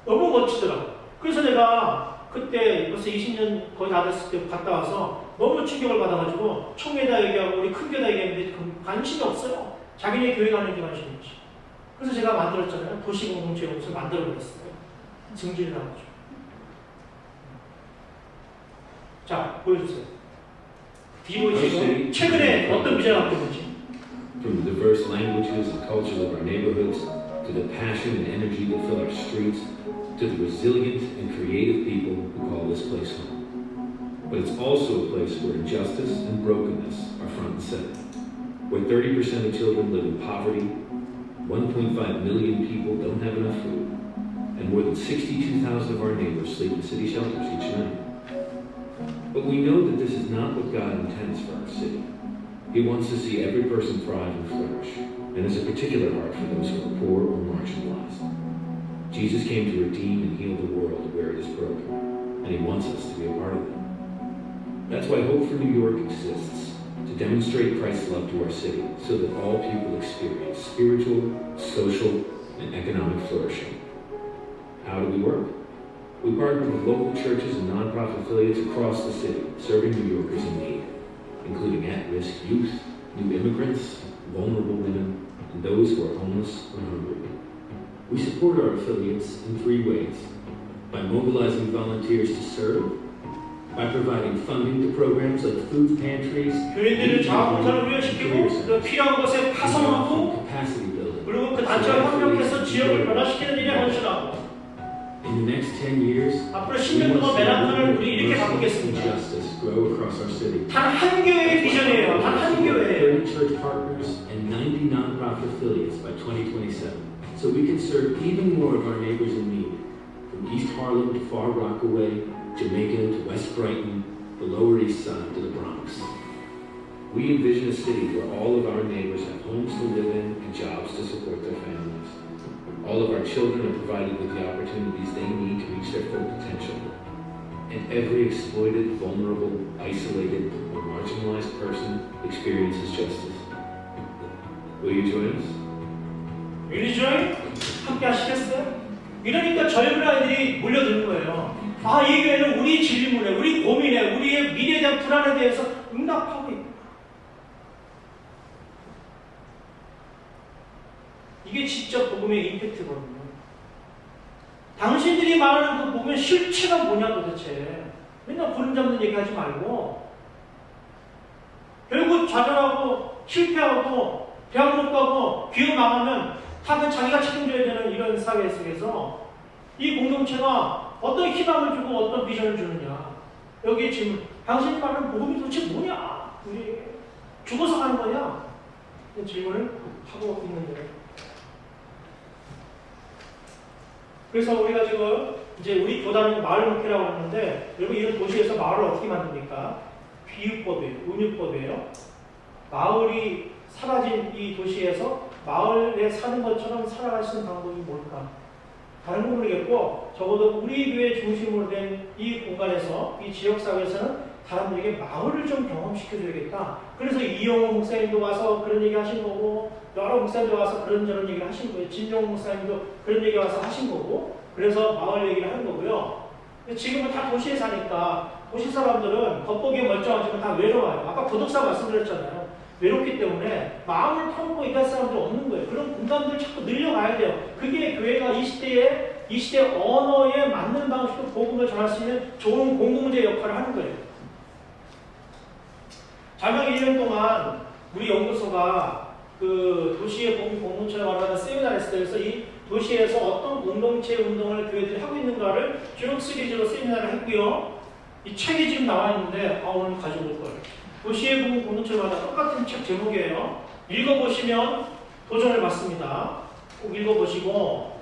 너무 멋지더라고요. 그래서 내가 그때 벌써 20년 거의 다 됐을 때 갔다 와서 너무 충격을 받아가지고 총회다 얘기하고 우리 큰 교회다 얘기했는데 관심이 없어요. 자기네 교회 가는 게 관심이 없지. 그래서 제가 만들었잖아요. 도시공동체 연구소를 만들어버렸어요. 증진을 한 거죠. 자, 보여주세요. 뒤로 보시고 최근에 어떤 비전을 갖고 있는지.
From the diverse languages and cultures of our neighborhoods, to the passion and energy that fill our streets, to the resilient and creative people who call this place home. But it's also a place where injustice and brokenness are front and center, where 30% of children live in poverty, 1.5 million people don't have enough food, and more than 62,000 of our neighbors sleep in city shelters each night. But we know that this is not what God intends for our city. He wants to see every person thrive and flourish, and has a particular heart for those who are poor or marginalized. Jesus came to redeem and heal the world where it is broken, and He wants us to be a part of it. That's why Hope for New York exists, to demonstrate Christ's love to our city so that all people experience spiritual, social, and economic flourishing. How do we work? We partner with local churches and nonprofit affiliates across the city, serving New Yorkers in need, including at-risk youth, new immigrants, vulnerable women, and those who are homeless or hungry. We support our affiliates in 3 ways: by mobilizing volunteers to serve, by providing funding to programs like food pantries,
교인들을 자원봉사를 우려시키고 그 필요한 곳에 파송하고
capacity building.
그리고 그 단체와 협력해서 지역을 변화시키는 일에 헌신하고
In the next 10 years,
앞으로
we
10년
want
동안
to see
맨하탄을 우리
mercy
이렇게
and
바꾸겠습니다.
justice grow across our city.
단 한 교회의 비전이에요. 단 한 교회.
30 church partners and 90 nonprofit affiliates by 2027, so we can serve even more of our neighbors in need, from East Harlem to Far Rockaway, Jamaica to West Brighton, the Lower East Side to the Bronx. We envision a city where all of our neighbors have homes to live in and jobs to support their families. All of our children are provided with the opportunities they need to reach their full potential. And every exploited, vulnerable, isolated, or marginalized person experiences justice. Will you join us?
유니조이 함께 하시겠어요? 이러니까 젊은 아이들이 몰려드는 거예요. 아, 이 교회는 우리 질문에, 우리 고민에, 우리의 미래에 대한 불안에 대해서 응답하고 있다. 이게 진짜 복음의 임팩트거든요. 당신들이 말하는 그 복음의 실체가 뭐냐 도대체. 맨날 구름 잡는 얘기 하지 말고 결국 좌절하고 실패하고 대학 못 가고 기업 망하면 다 자기가 책임져야 되는 이런 사회 속에서 이 공동체가 어떤 희망을 주고 어떤 비전을 주느냐. 여기 지금 당신이 말하는 복음이 도대체 뭐냐. 우리 죽어서 가는 거냐. 이런 질문을 하고 있는데 그래서 우리가 지금 이제 우리 교단은 마을 목회라고 하는데 여러분 이런 도시에서 마을을 어떻게 만듭니까? 비유법이에요. 은유법이에요. 마을이 사라진 이 도시에서 마을에 사는 것처럼 살아갈 수 있는 방법이 뭘까? 다른 건 모르겠고 적어도 우리 교회 중심으로 된 이 공간에서 이 지역사회에서는 사람들에게 마을을 좀 경험시켜줘야겠다. 그래서 이용호 목사님도 와서 그런 얘기 하신 거고 여러 목사님도 와서 그런저런 얘기를 하신 거예요. 진용 목사님도 그런 얘기 와서 하신 거고 그래서 마을 얘기를 하는 거고요. 근데 지금은 다 도시에 사니까 도시 사람들은 겉보기에 멀쩡하지만 다 외로워요. 아까 도덕사 말씀드렸잖아요. 외롭기 때문에 마음을 터놓고 일할 사람들이 없는 거예요. 그런 공간들을 자꾸 늘려가야 돼요. 그게 교회가 이 시대 언어에 맞는 방식으로 복음을 전할 수 있는 좋은 공동체 역할을 하는 거예요. 작년 1년 동안 우리 연구소가 그 도시의 복음 공동체를 말하는 세미나를 했어요. 이 도시에서 어떤 공동체 운동을 교회들이 하고 있는가를 쭉 시리즈로 세미나를 했고요. 이 책이 지금 나와 있는데 오늘 가져올 거예요. 도시의 복음 공동체마다 똑같은 책 제목이에요. 읽어보시면 도전을 받습니다. 꼭 읽어보시고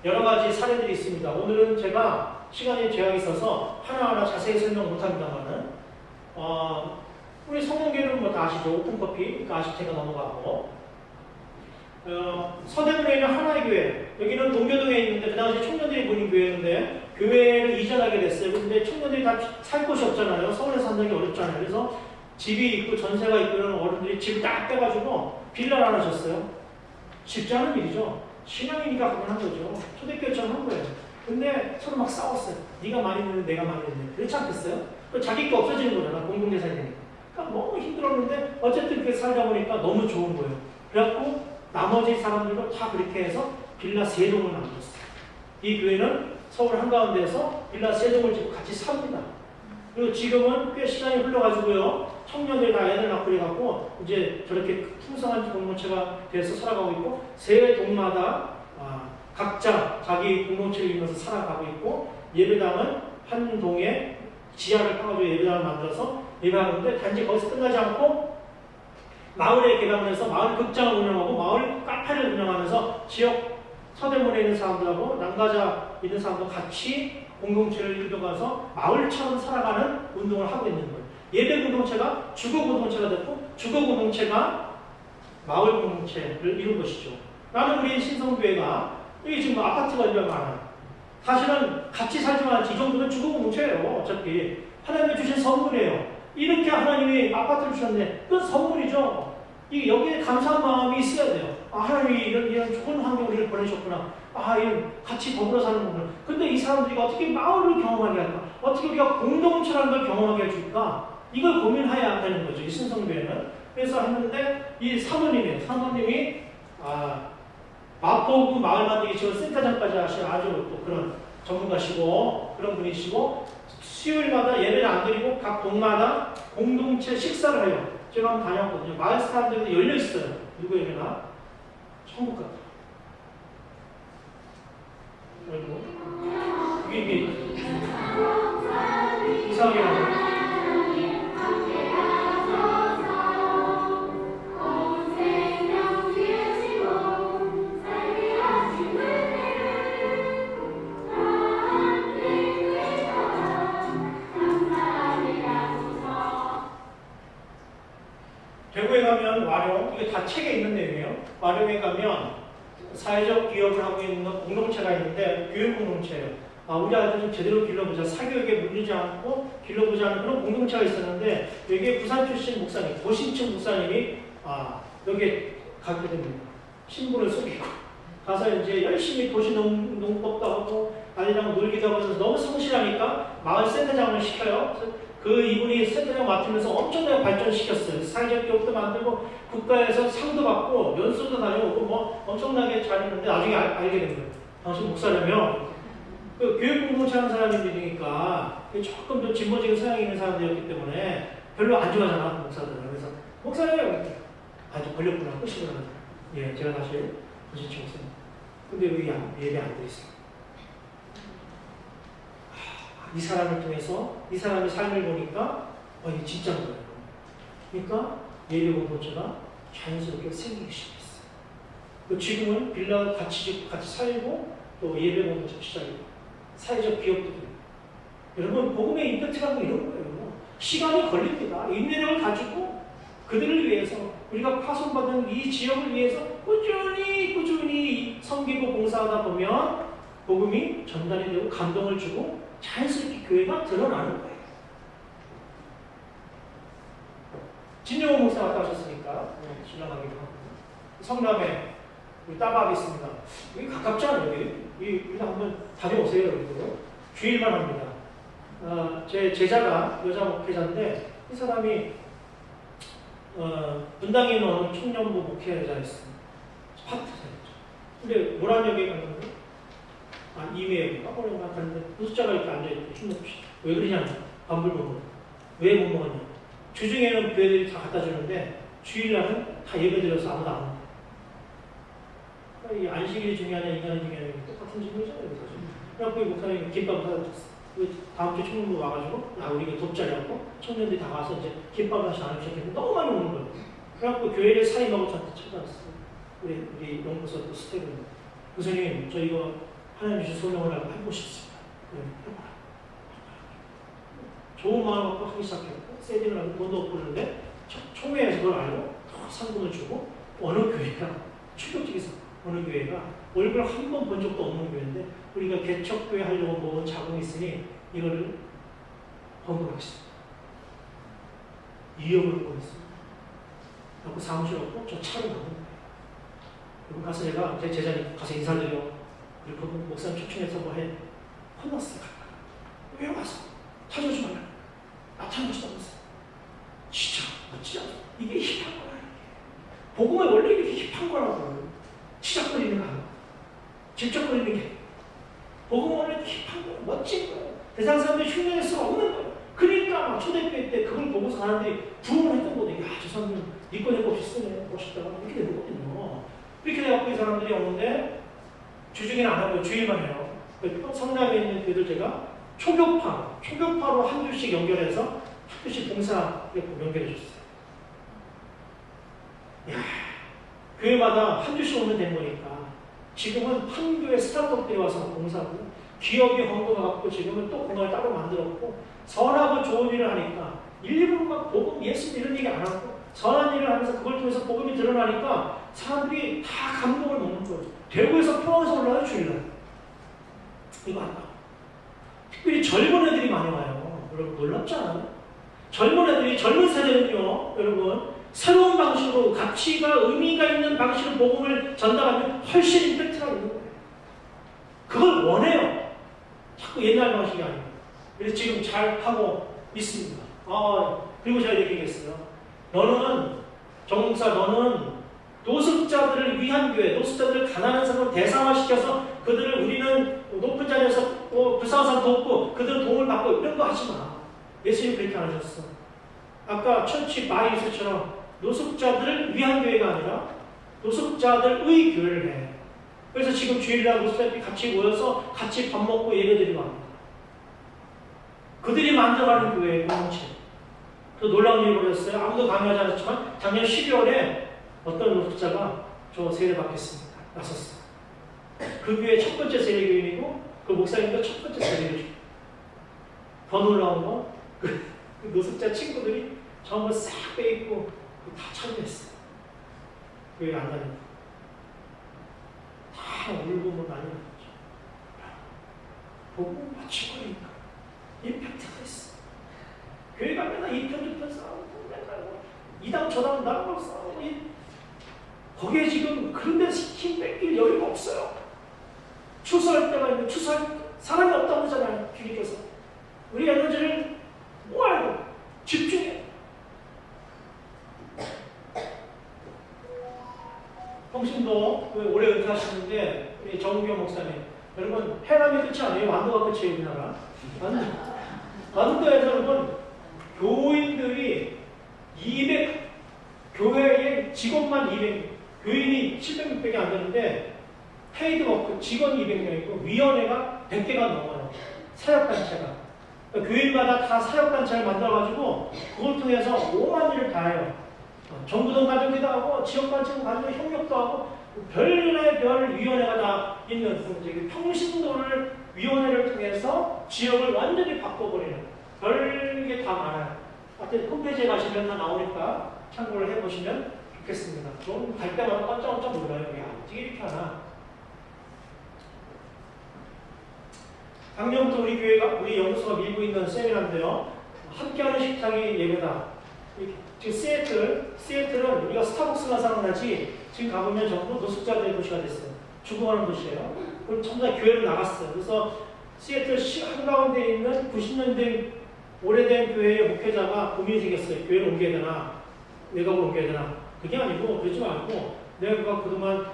여러 가지 사례들이 있습니다. 오늘은 제가 시간이 제약이 있어서 하나하나 자세히 설명 못합니다만은 우리 성공교회는 뭐 다 아시죠? 오픈커피 아시테가 넘어가고 서대문에 있는 하나의 교회 여기는 동교동에 있는데 그 당시 청년들이 모인 교회인데 교회를 이전하게 됐어요. 근데 청년들이 다 살 곳이 없잖아요. 서울에 산다는 게 어렵잖아요. 그래서 집이 있고 전세가 있고 이런 어른들이 집을 딱 빼가지고 빌라를 하나 줬어요. 쉽지 않은 일이죠. 신앙이니까 그냥 한 거죠. 초대교회처럼 한 거예요. 근데 서로 막 싸웠어요. 네가 많이 내는 내가 많이 내는 그렇지 않겠어요? 자기 게 없어지는 거잖아. 공동재산이 되니까. 그러니까 너무 힘들었는데 어쨌든 그렇게 살다 보니까 너무 좋은 거예요. 그래갖고 나머지 사람들도 다 그렇게 해서 빌라 3동을 만들었어요. 이 교회는 서울 한가운데에서 빌라 3동을 짓고 같이 삽니다. 그리고 지금은 꽤 시간이 흘러가지고요. 청년들이 다 애들 낳고 그래갖고 이제 저렇게 풍성한 공동체가 돼서 살아가고 있고 3동마다 각자 자기 공동체를 이루면서 살아가고 있고 예배당은 한 동에 지하를 파가지고 예배당을 만들어서 예배하는데 단지 거기서 끝나지 않고 마을에 개방을 해서 마을 극장을 운영하고 마을 카페를 운영하면서 지역 서대문에 있는 사람들하고 남가자 있는 사람도 같이 공동체를 이끌어가서 마을처럼 살아가는 운동을 하고 있는 거예요. 예배 공동체가 주거 공동체가 됐고 주거 공동체가 마을 공동체를 이룬 것이죠. 나는 우리 신성교회가 여기 지금 아파트가 얼마나 많아요. 사실은 같이 살지만 이 정도는 주거 공동체예요. 어차피 하나님이 주신 선물이에요. 이렇게 하나님이 아파트를 주셨네. 그건 선물이죠. 여기에 감사한 마음이 있어야 돼요. 하나님이 이런 좋은 환경을 우리를 보내셨구나. 이런 같이 더불어 사는 거구나. 근데 이 사람들이 어떻게 마을을 경험하게 할까? 어떻게 우리가 공동체라는 걸 경험하게 해줄까? 이걸 고민해야 되는 거죠. 이 신성교회는. 그래서 했는데 이 사모님이 마포구 마을 만들기 지원 센터장까지 하신 아주 또 그런 전문가시고 그런 분이시고 수요일마다 예배를 안 드리고 각 동마다 공동체 식사를 해요. 제가 한번 다녀왔거든요. 마을 사람들이 열려 있어요. 누구 예배나 천국 같아요. 그리고 이게 이상하게 하는 대구에 가면 와룡, 이게 다 책에 있는 내용이에요. 와룡에 가면 사회적 기업을 하고 있는 공동체가 있는데 교육 공동체예요. 우리 아이들 좀 제대로 길러보자, 사교육에 물리지 않고 길러보자는 그런 공동체가 있었는데 여기에 부산 출신 목사님, 고신층 목사님이 여기에 가게 됩니다. 신분을 속이고 가서 이제 열심히 도시농법도 하고 아이랑 놀기도 하고 너무 성실하니까 마을 센터장을 시켜요. 그 이분이 센터장 맡으면서 엄청나게 발전시켰어요. 사회적 기업도 만들고 국가에서 상도 받고 연수도 다녀오고 뭐 엄청나게 잘했는데 나중에 알게 된 거예요. 당신 목사라며 그 교육 공동체 하는 사람이니까 조금 더 진보적인 성향이 있는 사람들이었기 때문에 별로 안 좋아하잖아 목사들은. 그래서 목사예요. 아주 걸렸구나 끝이구나. 예, 제가 다시 도시치 목사님. 근데 왜 예배 안 드렸어요? 이 사람을 통해서 이 사람의 삶을 보니까 이게 진짜인 거예요. 그러니까 예배 공동체가 자연스럽게 생기기 시작했어요. 지금은 빌라 같이 짓고 같이 살고 또 예배 공동체 시작이고 사회적 기업도 돼요. 여러분 복음의 임팩트라는 건 이런 거예요. 시간이 걸립니다. 인내력을 가지고 그들을 위해서 우리가 파송받은 이 지역을 위해서 꾸준히 섬기고 봉사하다 보면 복음이 전달이 되고 감동을 주고 자연스럽게 교회가 드러나는 거예요. 진영호 목사 갔다 오셨으니까 신랑하기도 하고 성남에 우리 따박이 있습니다. 여기 가깝지 않아요? 여기 한번 다녀오세요. 여기도 주일만 합니다. 제 제자가 여자 목회자인데 이 사람이 분당에 있는 어느 청년부 목회자였어요. 파트자였죠. 근데 노란역에 갔는데 이메일인가? 뭐라고 갔는데 숫자가 이렇게 앉아있고 힘없이 왜 그러냐면 밥을 못 먹어. 왜 못 먹었냐? 주중에는 교회들이 다 갖다 주는데 주일날은 다 예배 드려서 아무도 안 먹어. 이 안식일이 중요하냐 인간이 중요하냐 똑같은 질문이잖아요. 그래서 목사님이 김밥 사다 줬어. 다음 주에 청년부 와가지고 우리가 돕자냐고 청년들이 다 와서 이제 김밥을 다시 나누기 시작했는데 너무 많이 먹는 거예요. 그래갖고 교회를 사임하고 저한테 찾아왔어요. 우리 연구소 스태프는 교수님 저 이거 하나님 주신 소명을 알고 해보고 싶습니다. 해봐라. 좋은 마음 갖고 하기 시작했고 세팅을 하고 돈도 없고 그러는데 총회에서 그걸 알고 상금을 주고 어느 교회가 충격적이서 어느 교회가 얼굴 한 번 본 적도 없는 교회인데 우리가 개척교회 하려고 모은 자금이 있으니 이거를 헌금하겠습니다. 2억을 보냈습니다. 그리고 사무실 없고 저 차를 만든 거예요. 그리고 가서 제가 제 제자님 가서 인사드려. 그리고 그 목사님 초청해서 뭐 해. 혼났어요. 왜 와서? 찾아오지 말라. 나타나지도 않았어. 진짜 멋지지 않아? 이게 힙한 거야. 복음은 원래 이렇게 힙한 거라고. 시작거리는 거 아니야. 질적거리는 게. 복음은 원래 힙한 거야. 멋진 거야. 대상 사람들이 흉내낼 수가 없는 거야. 그러니까 막 초대교회 때 그걸 보고서 사람들이 부흥을 했던 거거든요. 저 사람들 니꺼 내꺼 없이 쓰네. 멋있다. 이렇게 되거든요. 이렇게 돼갖고 이 사람들이 오는데 주중에는 안 하고 주일만 해요. 성남에 있는 교회들 제가 초교파로 한 교씩 연결해서 한 교씩 봉사 연결해 줬어요. 야, 교회마다 한 교씩 오면 된 거니까 지금은 한 교회 스타트업들이 와서 봉사하고 기업이 헌금해갖고 지금은 또 공간을 따로 만들었고 선하고 좋은 일을 하니까 일부러 막 복음 예수 이런 얘기 안 하고 선한 일을 하면서 그걸 통해서 복음이 드러나니까 사람들이 다 감동을 먹는 거예요. 대구에서 포항에서 올라와요 주일날. 이거 안 봐. 특별히 젊은 애들이 많이 와요. 여러분 놀랍지 않아요? 젊은 애들이 젊은 세대는요. 여러분 새로운 방식으로 가치가 의미가 있는 방식으로 복음을 전달하면 훨씬 임팩트가 있는 거예요. 그걸 원해요. 자꾸 옛날 방식이 아니에요. 그래서 지금 잘 하고 있습니다. 그리고 제가 이렇게 얘기했어요. 너는 정목사 너는 노숙자들을 위한 교회, 노숙자들을 가난한 사람을 대상화시켜서 그들을 우리는 높은 자리에서 예수님 그렇게 안 하셨어. 아까 처치 바이스처럼 노숙자들을 위한 교회가 아니라 노숙자들의 교회를 해. 그래서 지금 주일날 노숙자들이 같이 모여서 같이 밥 먹고 예배드리고 합니다. 그들이 만들어가는 교회의 공동체. 또 놀라운 일이 벌어졌어요. 아무도 강요하지 않았지만 작년 12월에 어떤 노숙자가 저 세례받겠습니다. 나섰어요. 그 교회 첫 번째 세례교인이고 그 목사님도 첫 번째 세례교인. 더 놀라운 건 그 노숙자 친구들이 전부 싹 빼입고 다 참여했어요. 교회 안 다니고 다 울고 뭐 난리 났죠. 보고 마치고 보니까 임팩트가 있어. 교회 가면 맨날 이 편 저 편 싸우고 맨날 뭐 이당 저당 나랑 싸우고 거기에 지금 그런 데서 힘 뺏길 여유가 없어요. 추수할 때가 있는데 추수할 사람이 없다고 하잖아요. 주님께서 우리 에너지를 모아야 집중해. 평신도 올해 은퇴하셨는데 우리 정우경 목사님, 여러분 해남이 끝이 아니에요. 완도가 끝이에요. 우리나라 완도에서 여러분 교인들이 200 교회에 직원만 200 교인이 700, 600이 안 되는데 페이드 워크 직원 200명이고 위원회가 100개가 넘어요. 사역단체가. 그러니까 교인마다 다 사역단체를 만들어가지고 그걸 통해서 5만 일을 다 해요. 정부동 가족기도 하고 지역단체 가족 협력도 하고 별의 별 위원회가 다 있는 평신도를 위원회를 통해서 지역을 완전히 바꿔버리는 별게 다 많아요. 하여튼 홈페이지에 가시면 다 나오니까 참고를 해보시면 좋겠습니다. 좀 갈 때마다 깜짝깜짝 놀라요. 야, 어떻게 이렇게 하나. 작년부터 우리 교회가, 우리 연구소가 밀고 있는 세미나인데요. 함께하는 식탁이 예배다. 지금 시애틀은 우리가 스타벅스가 생각나지 지금 가보면 전부 노숙자들의 도시가 됐어요. 죽어가는 도시예요. 그럼 전부 다 교회를 나갔어요. 그래서 시애틀 한가운데 있는 90년대 오래된 교회의 목회자가 고민이 생겼어요. 교회를 옮겨야 되나? 외곽을 옮겨야 되나? 그게 아니고, 그러지 말고 내가 그동안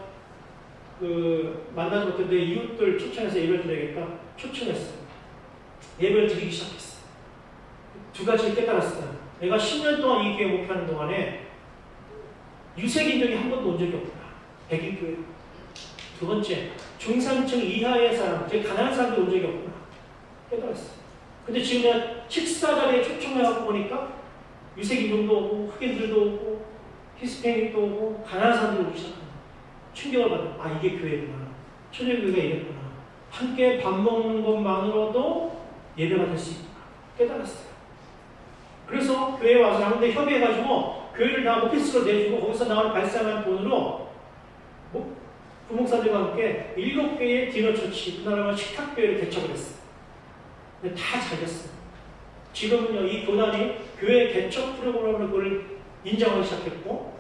만나지 못했는데 이웃들 초청해서 예배를 드려야겠다. 초청했어요. 예배를 드리기 시작했어요. 두 가지를 깨달았어요. 내가 10년 동안 이 교회 목회하는 동안에 유색인종이 한 번도 온 적이 없구나. 백인교회. 두 번째, 중산층 이하의 사람, 되게 가난한 사람들이 온 적이 없구나. 깨달았어요. 근데 지금 내가 식사 자리에 초청해갖고 보니까 유색인종도 오고, 흑인들도 오고, 히스패닉도 오고, 가난한 사람들이 오기 시작합니다. 충격을 받아. 아, 이게 교회구나. 초대교회가 이랬구나. 함께 밥 먹는 것만으로도 예배가 될 수 있구나. 깨달았어요. 그래서 교회에 와서 하는데 협의해가지고 교회를 다 오피스로 내주고 거기서 나오는 발생한 돈으로 부목사들과 함께 7개의 디너처치, 그나마 식탁교회를 개척을 했어요. 근데 다 잘 됐어요. 지금은요, 이 교단이 교회 개척 프로그램을 그걸 인정하기 시작했고,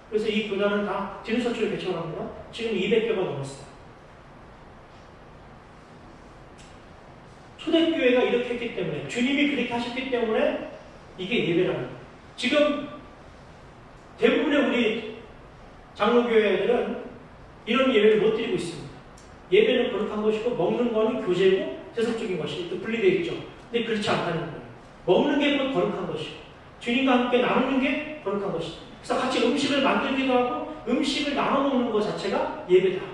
그래서 이 교단은 다 디너처치를 개척을 합니다. 지금 200개가 넘었어요. 초대교회가 이렇게 했기 때문에, 주님이 그렇게 하셨기 때문에 이게 예배라는 거예요. 지금 대부분의 우리 장로교회들은 이런 예배를 못 드리고 있습니다. 예배는 거룩한 것이고 먹는 거는 교제고 세속적인 것이 또 분리되어 있죠. 근데 그렇지 않다는 거예요. 먹는 게 곧 거룩한 것이고 주님과 함께 나누는 게 거룩한 것이다. 그래서 같이 음식을 만들기도 하고 음식을 나눠 먹는 것 자체가 예배다.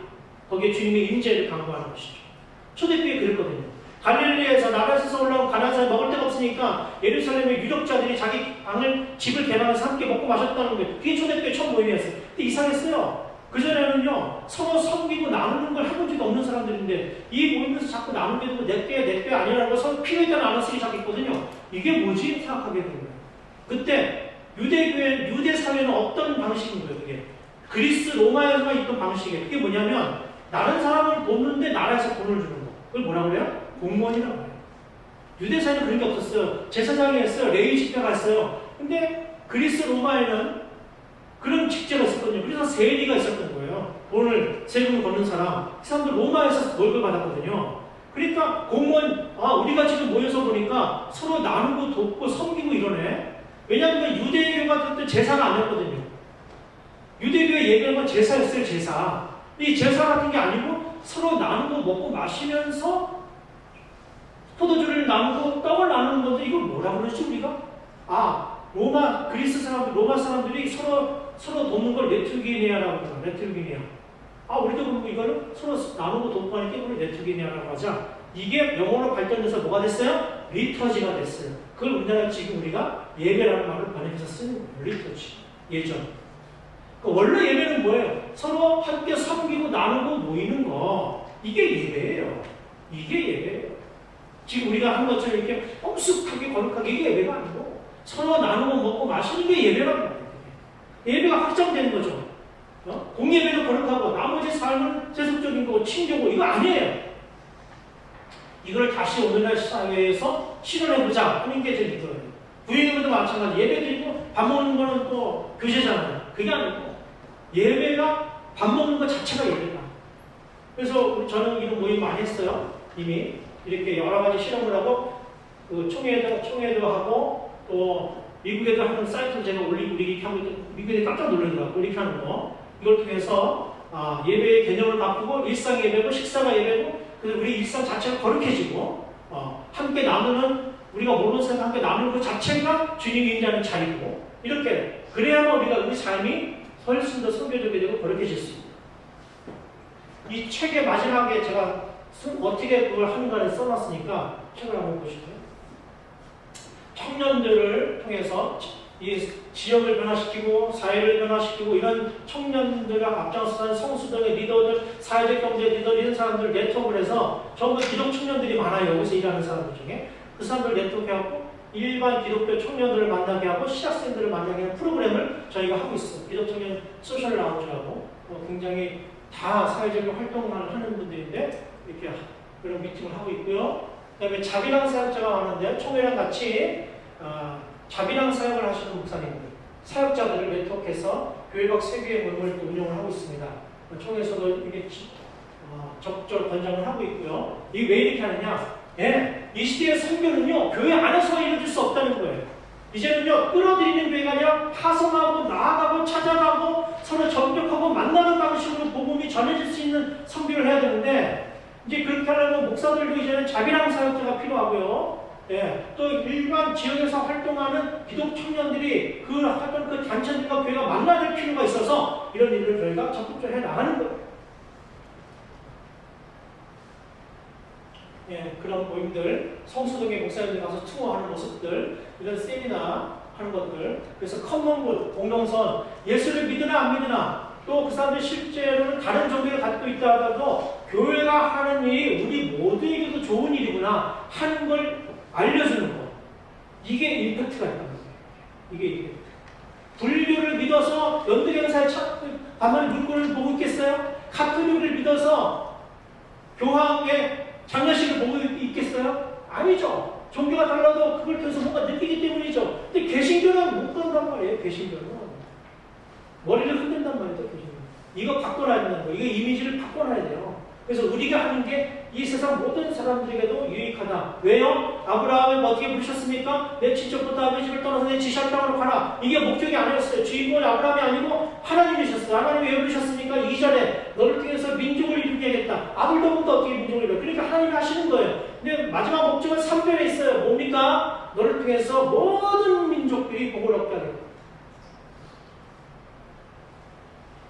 거기에 주님의 임재를 강조하는 것이죠. 초대교회 그랬거든요. 갈릴리에서 나라에서 올라온 가난한 사람이 먹을 데가 없으니까 예루살렘의 유력자들이 자기 집을 개방해서 함께 먹고 마셨다는 거예요. 그게 초대교회 첫 모임이었어요. 근데 이상했어요. 그전에는요, 서로 섬기고 나누는 걸 해본 적이 없는 사람들인데 이 모임에서 자꾸 나누게 되고 내 뼈 아니라는 걸 서로 필요에 따라 나눠 쓰기 시작했거든요. 이게 뭐지? 생각하게 된 거예요. 그때 유대 사회는 어떤 방식인 거예요? 그게 그리스 로마에서만 있던 방식이에요. 그게 뭐냐면 다른 사람을 돕는데 나라에서 돈을 주는 거. 그걸 뭐라고 그래요? 공무원이라고 해요. 유대 사회는 그런 게 없었어요. 제사장이 했어요. 레위 집회가 했어요. 근데 그리스 로마에는 그런 직제가 있었거든요. 그래서 세리가 있었던 거예요. 돈을, 세금을 걷는 사람. 그 사람들 로마에서 월급을 받았거든요. 그러니까 공무원, 우리가 지금 모여서 보니까 서로 나누고 돕고 섬기고 이러네. 왜냐하면 유대교가 그때 제사가 아니었거든요. 유대교의 예배는 제사였어요, 제사. 이 제사 같은 게 아니고 서로 나누고 먹고 마시면서 포도주를 나누고 떡을 나누는 건데 이걸 뭐라 그러지 우리가? 그리스 사람들, 로마 사람들이 서로 돕는 걸 레트루기니아라고 그래요. 레트루기니아. 우리도 그럼 이거는 서로 나누고 돕고 하니까 이걸 레트루기니아라고 하자. 이게 영어로 발전돼서 뭐가 됐어요? 리터지가 됐어요. 그걸 우리나라 지금 우리가 예배라는 말을 번역해서 쓰는 거예요. 리터지. 예전. 원래 예배는 뭐예요? 서로 함께 섬기고 나누고 모이는 거. 이게 예배예요. 이게 예배예요. 지금 우리가 한 것처럼 이렇게 엄숙하게 거룩하게 이게 예배가 아니고 서로 나누고 먹고 마시는 게 예배라는 거예요. 예배가 확장되는 거죠. 공예배는 거룩하고 나머지 삶은 세속적인 거고 친교고 이거 아니에요. 이걸 다시 오늘날 사회에서 실현해보자 하는 게 제 리더예요. 부인님도 마찬가지. 예배 드리고 밥 먹는 거는 또 교제잖아요. 그게 아니고 예배가 밥 먹는 것 자체가 예배다. 그래서 저는 이런 모임 많이 했어요. 이미 이렇게 여러 가지 실험을 하고 그 총회도 하고 또 미국에도 하는 사이트를 제가 올리고 이렇게 하고 미국에 깜짝 놀라더라고요. 이렇게 하는 거. 이걸 통해서 예배의 개념을 바꾸고 일상 예배고 식사가 예배고 그래서 우리 일상 자체가 거룩해지고 함께 나누는 우리가 모르는 사람 함께 나누는 그 자체가 주님이 인자하는 자리고 이렇게 그래야만 우리 삶이 훨씬 더 선교적이 되고 거룩해질 수 있습니다. 이 책의 마지막에 제가 어떻게 그걸 하는가를 써놨으니까 책을 한번 보실까요? 청년들을 통해서 이 지역을 변화시키고 사회를 변화시키고 이런 청년들을 앞장서는 성수들의 리더들, 사회적 경제 리더 이런 사람들 네트워크를 해서 전부 기독 청년들이 많아요. 여기서 일하는 사람들 중에 그 사람들 네트워크하고 일반 기독교 청년들을 만나게 하고 신학생들을 만나게 하는 프로그램을 저희가 하고 있어요. 기독 청년 소셜 라운지라고 굉장히 다 사회적인 활동을 하는 분들인데 이렇게 그런 미팅을 하고 있고요. 그 다음에 자비랑 사역자가 많은데 총회랑 같이 자비랑 사역을 하시는 목사님들, 사역자들을 네트워크해서 교회박 세계의 모임을 운영을 하고 있습니다. 총회에서도 이게 적절 권장을 하고 있고요. 이게 왜 이렇게 하느냐? 이 시대의 선교는요, 교회 안에서 이루어질 수 없다는 거예요. 이제는요, 끌어들이는 교회가 아니라 파송하고 나아가고 찾아가고 서로 접촉하고 만나는 방식으로 복음이 전해질 수 있는 선교를 해야 되는데 이제 그렇게 하려면 목사들도 이제는 자비랑 사역자가 필요하고요. 또 일반 지역에서 활동하는 기독 청년들이 그 활동 그 단체들과 교회가 만나야 될 필요가 있어서 이런 일을 저희가 적극적으로 해 나가는 거예요. 그런 모임들, 성수동의 목사님들 가서 투어하는 모습들, 이런 세미나 하는 것들, 그래서 커먼굿, 공동선, 예수를 믿으나 안 믿으나, 또 그 사람들 실제로는 다른 종교를 갖고 있다 하더라도 교회가 하는 일이 우리 모두에게도 좋은 일이구나 하는 걸 알려주는 거. 이게 임팩트가 있다는 거예요. 이게 임팩트. 불교를 믿어서 연두경사에 가만히 물건을 보고 있겠어요? 카톨릭을 믿어서 교황의 장례식을 보고 있겠어요? 아니죠. 종교가 달라도 그걸 통해서 뭔가 느끼기 때문이죠. 근데 개신교는 못 그런단 말이에요. 개신교는. 머리를 흔든단 말이죠. 개신교는. 이거 바꿔놔야 된다는 거예요. 이거 이미지를 바꿔놔야 돼요. 그래서 우리가 하는 게 이 세상 모든 사람들에게도 유익하다. 왜요? 아브라함을 어떻게 부르셨습니까? 내 친척부터 아버지 집을 떠나서 내 지시할 땅으로 가라. 이게 목적이 아니었어요. 주인공이 아브라함이 아니고 하나님이셨어요. 하나님이 왜 부르셨습니까? 2절에 너를 통해서 민족을 이루게하겠다. 아들도부터 어떻게 민족을 이루어? 그러니까 하나님이 하시는 거예요. 근데 마지막 목적은 3절에 있어요. 뭡니까? 너를 통해서 모든 민족들이 복을 얻게 하겠다.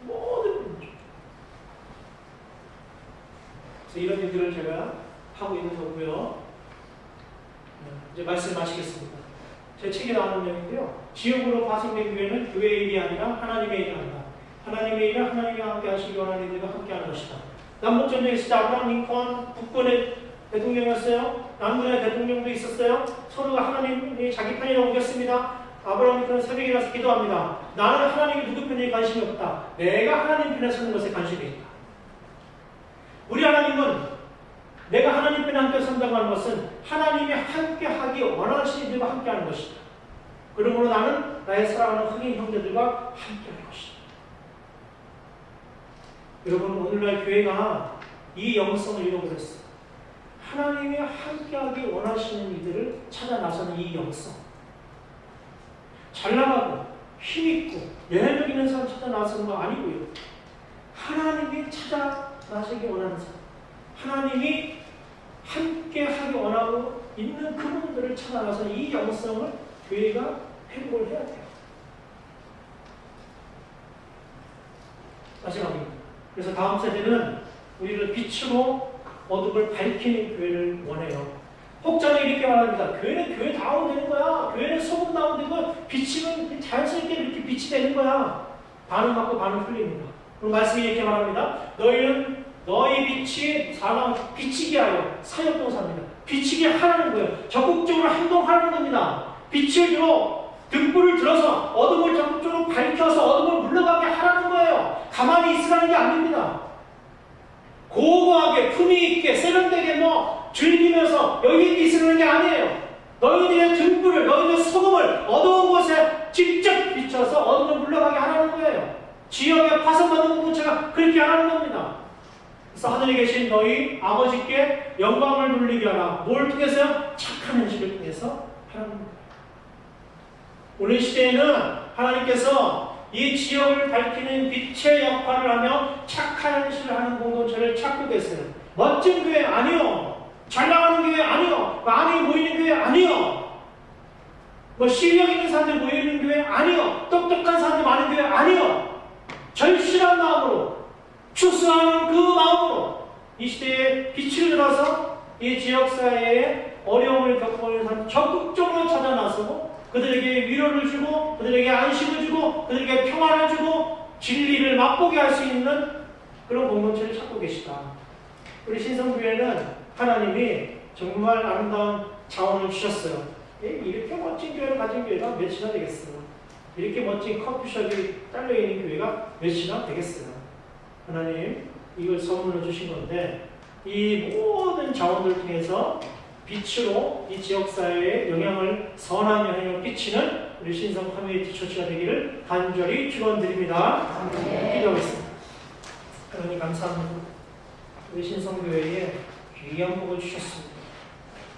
모든 민족. 그래서 이런 일들을 제가 하고 있는 거고요. 이제 말씀 마치겠습니다. 제 책에 나오는 내용인데요. 지역으로 파송된 교회는 교회의 일이 아니라 하나님의 일을 한다. 하나님의 일은 하나님이 함께 하시기 원하는 이들과 함께 하는 것이다. 남북전쟁에 있을 때 아브라함 링컨 북권의 대통령이었어요. 남군의 대통령도 있었어요. 서로가 하나님이 자기 편이라고 오겠습니다. 아브라함 링컨은 새벽에 일어나서 기도합니다. 나는 하나님이 누구 편에 관심이 없다. 내가 하나님 편에 서는 것에 관심이 있다. 우리 하나님은 내가 하나님 편에 함께 선다고 하는 것은 하나님이 함께 하기 원하시는 이들과 함께 하는 것이다. 그러므로 나는 나의 사랑하는 흑인 형제들과 함께 하는 것이다. 여러분, 오늘날 교회가 이 영성을 잃어버렸어요. 하나님이 함께 하기 원하시는 이들을 찾아 나서는 이 영성. 잘 나가고 힘있고 예능력 있는 사람 찾아 나서는 거 아니고요. 하나님이 찾아 나서기 원하는 사람. 하나님이 함께 하기 원하고 있는 그분들을 찾아가서 이 영성을 교회가 회복을 해야 돼요. 마지막입니다. 그래서 다음 세대는 우리를 빛으로 어둠을 밝히는 교회를 원해요. 혹자는 이렇게 말합니다. 교회는 교회다운 되는 거야. 교회는 소금다운 되고 빛이면 자연스럽게 이렇게 빛이 되는 거야. 반은 맞고 반은 틀립니다. 그럼 말씀이 이렇게 말합니다. 너희는 너희 빛이 사람 비치게 하여 사역동사입니다. 비치게 하라는 거예요. 적극적으로 행동하는 겁니다. 빛을 들어 등불을 들어서 어둠을 적극적으로 밝혀서 어둠을 물러가게 하라는 거예요. 가만히 있으라는 게 아닙니다. 고고하게 품위 있게 세련되게 즐기면서 여기 있으라는 게 아니에요. 너희들의 등불을 너희들의 소금을 어두운 곳에 직접 비춰서 어둠을 물러가게 하라는 거예요. 지역에 파송받는 공동체가 그렇게 하라는 겁니다. 그래서 하늘에 계신 너희 아버지께 영광을 돌리게 하라. 뭘 통해서요? 착한 현실을 통해서 하라는 겁니다. 오늘 시대에는 하나님께서 이 지역을 밝히는 빛의 역할을 하며 착한 현실을 하는 공동체를 찾고 계세요. 멋진 교회 아니요. 잘 나가는 교회 아니요. 많이 모이는 교회 아니요. 실력 있는 사람들 모이는 교회 아니요. 똑똑한 사람들 많은 교회 아니요. 절실한 마음으로 추수하는 그 마음으로 이 시대에 빛을 들어서 이 지역사회에 어려움을 겪고 있는 사람 적극적으로 찾아 나서고 그들에게 위로를 주고 그들에게 안식을 주고 그들에게 평안을 주고 진리를 맛보게 할 수 있는 그런 공동체를 찾고 계시다. 우리 신성교회는 하나님이 정말 아름다운 자원을 주셨어요. 이렇게 멋진 교회를 가진 교회가 몇이나 되겠어요. 이렇게 멋진 커피숍이 딸려있는 교회가 몇이나 되겠어요. 하나님 이걸 선물로 주신 건데 이 모든 자원들을 통해서 빛으로 이 지역사회에 영향을 선하며 끼치는 우리 신성 커뮤니티 처치가 되기를 간절히 축원드립니다. 기도하겠습니다. 하나님 감사합니다. 우리 신성교회에 귀한 복을 주셨습니다.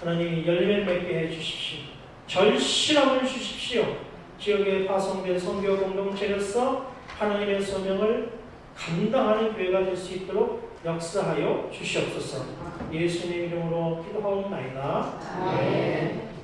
하나님 열매를 맺게 해주십시오. 절실함을 주십시오. 지역에 파송된 선교 공동체로서 하나님의 소명을 감당하는 교회가 될 수 있도록 역사하여 주시옵소서. 예수님의 이름으로 기도하옵나이다. 아멘.